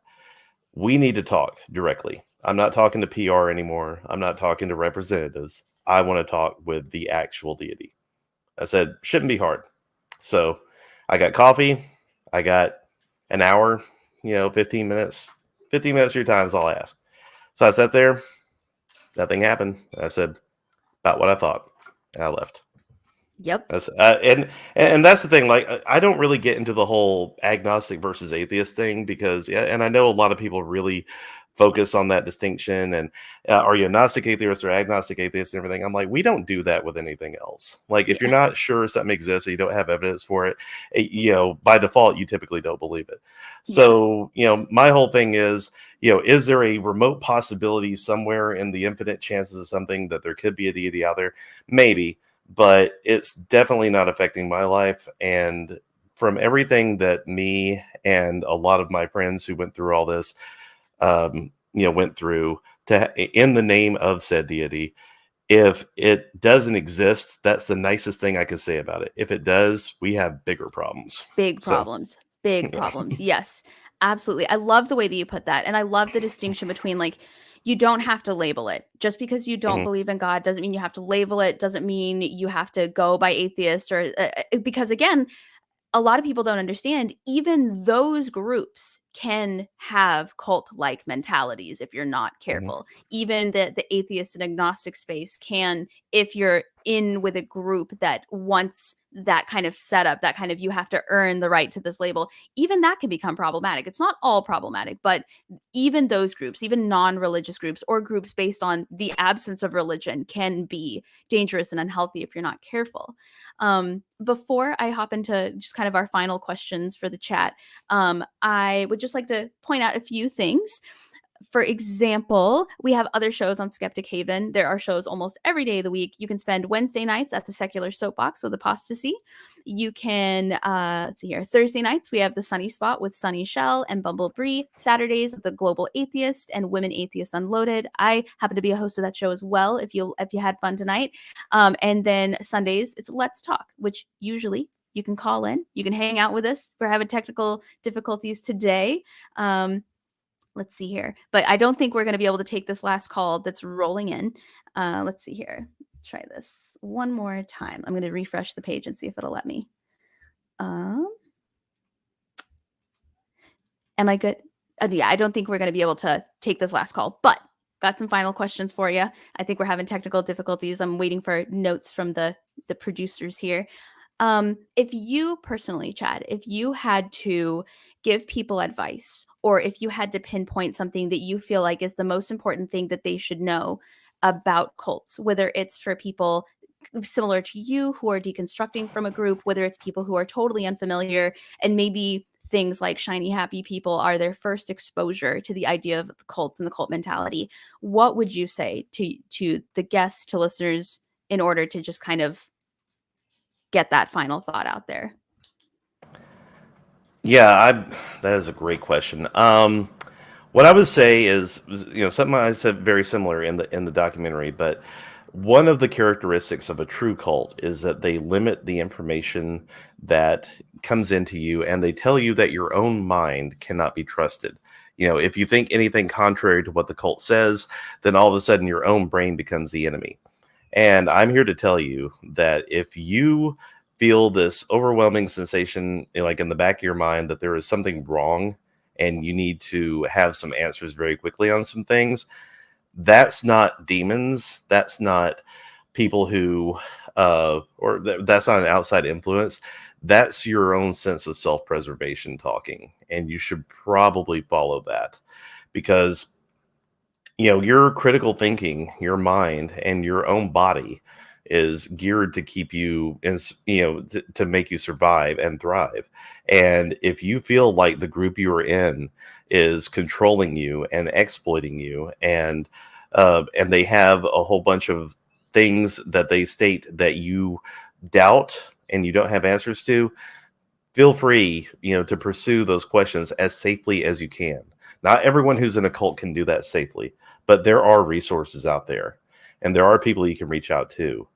Speaker 3: We need to talk directly. I'm not talking to PR anymore. I'm not talking to representatives. I want to talk with the actual deity. I said, shouldn't be hard. So I got coffee. I got an hour, 15 minutes. 15 minutes of your time is all I ask. So I sat there. Nothing happened. I said about what I thought. And I left.
Speaker 1: Yep.
Speaker 3: And that's the thing. Like, I don't really get into the whole agnostic versus atheist thing because, and I know a lot of people really focus on that distinction and are you a Gnostic atheist or agnostic atheist and everything. I'm like, we don't do that with anything else. Like, if you're not sure something exists and you don't have evidence for it, by default, you typically don't believe it. So, my whole thing is, is there a remote possibility somewhere in the infinite chances of something that there could be a deity out there? Maybe, but it's definitely not affecting my life. And from everything that me and a lot of my friends who went through all this, went through in the name of said deity. If it doesn't exist, that's the nicest thing I could say about it. If it does, we have bigger problems.
Speaker 1: Big problems. Yes, absolutely. I love the way that you put that. And I love the distinction between, like, you don't have to label it. Just because you don't believe in God doesn't mean you have to label it, doesn't mean you have to go by atheist or because, again, a lot of people don't understand, even those groups can have cult-like mentalities if you're not careful. Even the atheist and agnostic space can, if you're in with a group that wants that kind of setup, that kind of you have to earn the right to this label, even that can become problematic. It's not all problematic, but even those groups, even non-religious groups or groups based on the absence of religion can be dangerous and unhealthy if you're not careful. Before I hop into just kind of our final questions for the chat, I would just like to point out a few things. For example, we have other shows on Skeptic Haven. There are shows almost every day of the week. You can spend Wednesday nights at the Secular Soapbox with Apostasy. You can, let's see here, Thursday nights, we have the Sunny Spot with Sunny Shell and Bumble Bree. Saturdays, the Global Atheist and Women Atheists Unloaded. I happen to be a host of that show as well, if you had fun tonight. And then Sundays, it's Let's Talk, which usually you can call in. You can hang out with us. We're having technical difficulties today. Let's see here. But I don't think we're going to be able to take this last call that's rolling in. Let's see here. Try this one more time. I'm going to refresh the page and see if it'll let me. Am I good? Yeah, I don't think we're going to be able to take this last call, but got some final questions for you. I think we're having technical difficulties. I'm waiting for notes from the producers here. If you personally, Chad, if you had to give people advice, or if you had to pinpoint something that you feel like is the most important thing that they should know about cults, whether it's for people similar to you who are deconstructing from a group, whether it's people who are totally unfamiliar, and maybe things like shiny happy people are their first exposure to the idea of cults and the cult mentality, what would you say to the guests, to listeners, in order to just kind of get that final thought out there?
Speaker 3: Yeah, that is a great question. What I would say is, something I said very similar in the documentary, but one of the characteristics of a true cult is that they limit the information that comes into you, and they tell you that your own mind cannot be trusted. If you think anything contrary to what the cult says, then all of a sudden your own brain becomes the enemy. And I'm here to tell you that if you feel this overwhelming sensation, like in the back of your mind, that there is something wrong and you need to have some answers very quickly on some things, that's not demons. That's not people who, that's not an outside influence. That's your own sense of self-preservation talking. And you should probably follow that, because, your critical thinking, your mind, and your own body is geared to keep you, to make you survive and thrive. And if you feel like the group you are in is controlling you and exploiting you, and they have a whole bunch of things that they state that you doubt and you don't have answers to, feel free, to pursue those questions as safely as you can. Not everyone who's in a cult can do that safely, but there are resources out there, and there are people you can reach out to.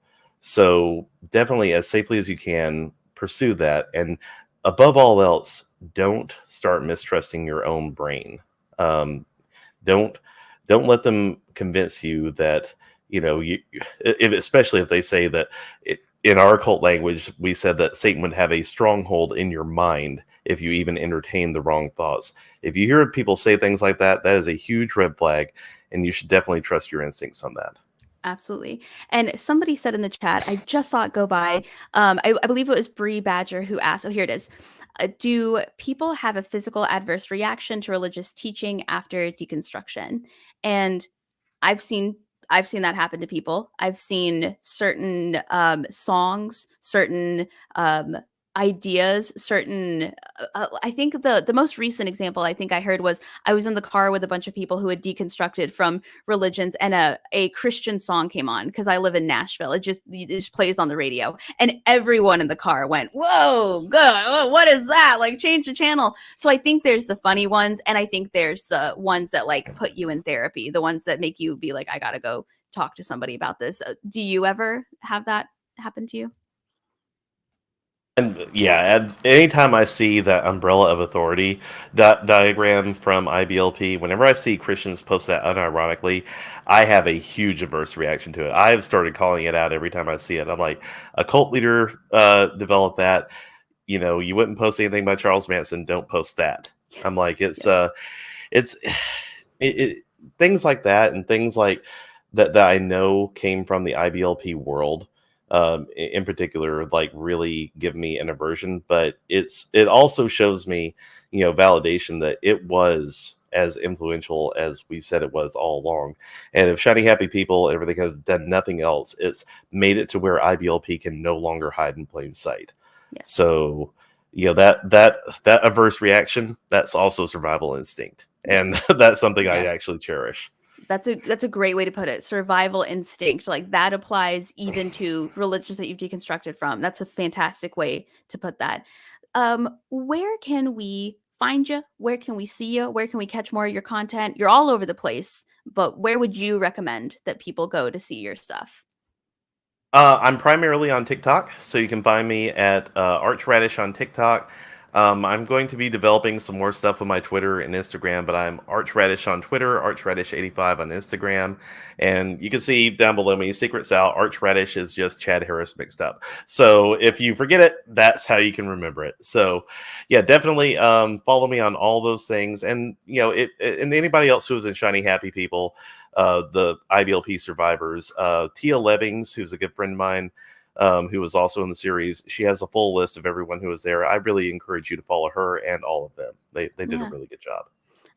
Speaker 3: So definitely, as safely as you can, pursue that. And above all else, don't start mistrusting your own brain. Don't let them convince you that, especially if they say that in our cult language, we said that Satan would have a stronghold in your mind if you even entertain the wrong thoughts. If you hear people say things like that, that is a huge red flag, and you should definitely trust your instincts on that.
Speaker 1: Absolutely. And somebody said in the chat, I just saw it go by. I believe it was Bree Badger who asked, oh, here it is. Do people have a physical adverse reaction to religious teaching after deconstruction? And I've seen that happen to people. I've seen certain songs, certain ideas, certain I think the most recent example I think I heard was I was in the car with a bunch of people who had deconstructed from religions, and a Christian song came on because I live in Nashville. It just plays on the radio, and everyone in the car went, "Whoa, God, what is that? Like, change the channel." So I think there's the funny ones, and I think there's the ones that like put you in therapy, the ones that make you be like, I gotta go talk to somebody about this. Do you ever have that happen to you?
Speaker 3: And yeah, and anytime I see that umbrella of authority, that diagram from IBLP, whenever I see Christians post that unironically, I have a huge adverse reaction to it. I have started calling it out every time I see it. I'm like, a cult leader developed that. You wouldn't post anything by Charles Manson. Don't post that.
Speaker 1: Yes.
Speaker 3: I'm like, it's
Speaker 1: Yes.
Speaker 3: things like that, and things like that I know came from the IBLP world. In particular, like, really give me an aversion, but it also shows me, validation that it was as influential as we said it was all along. And if Shiny Happy People, everything has done nothing else, it's made it to where IBLP can no longer hide in plain sight.
Speaker 1: Yes.
Speaker 3: So, that averse reaction, that's also survival instinct, and
Speaker 1: Yes.
Speaker 3: that's something I
Speaker 1: Yes.
Speaker 3: actually cherish.
Speaker 1: That's a great way to put it. Survival instinct. Like, that applies even to religions that you've deconstructed from. That's a fantastic way to put that. Where can we find you? Where can we see you? Where can we catch more of your content? You're all over the place, but where would you recommend that people go to see your stuff?
Speaker 3: I'm primarily on TikTok, so you can find me at Archradish on TikTok. I'm going to be developing some more stuff with my Twitter and Instagram, but I'm Archradish on Twitter, Archradish85 on Instagram, and you can see down below me, secret's out, Archradish is just Chad Harris mixed up. So if you forget it, that's how you can remember it. So yeah, definitely follow me on all those things, and and anybody else who is in Shiny Happy People, the IBLP survivors, Tia Levings, who's a good friend of mine, who was also in the series. She has a full list of everyone who was there. I really encourage you to follow her and all of them. They did a really good job.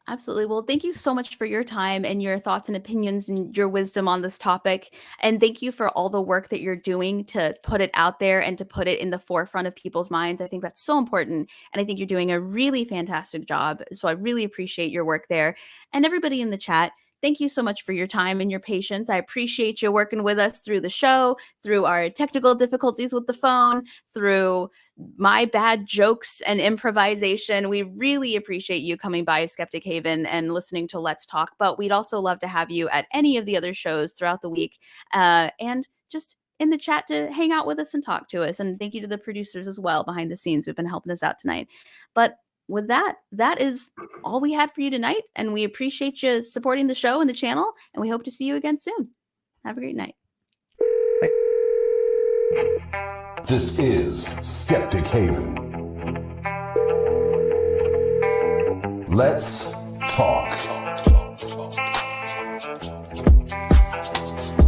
Speaker 1: Absolutely. Well, thank you so much for your time and your thoughts and opinions and your wisdom on this topic. And thank you for all the work that you're doing to put it out there and to put it in the forefront of people's minds. I think that's so important. And I think you're doing a really fantastic job. So I really appreciate your work there. And everybody in the chat, thank you so much for your time and your patience. I appreciate you working with us through the show, through our technical difficulties with the phone, through my bad jokes and improvisation. We really appreciate you coming by Skeptic Haven and listening to Let's Talk. But we'd also love to have you at any of the other shows throughout the week, and just in the chat to hang out with us and talk to us. And thank you to the producers as well behind the scenes who've been helping us out tonight. But with that, that is all we had for you tonight. And we appreciate you supporting the show and the channel. And we hope to see you again soon. Have a great night.
Speaker 2: This is Skeptic Haven. Let's talk.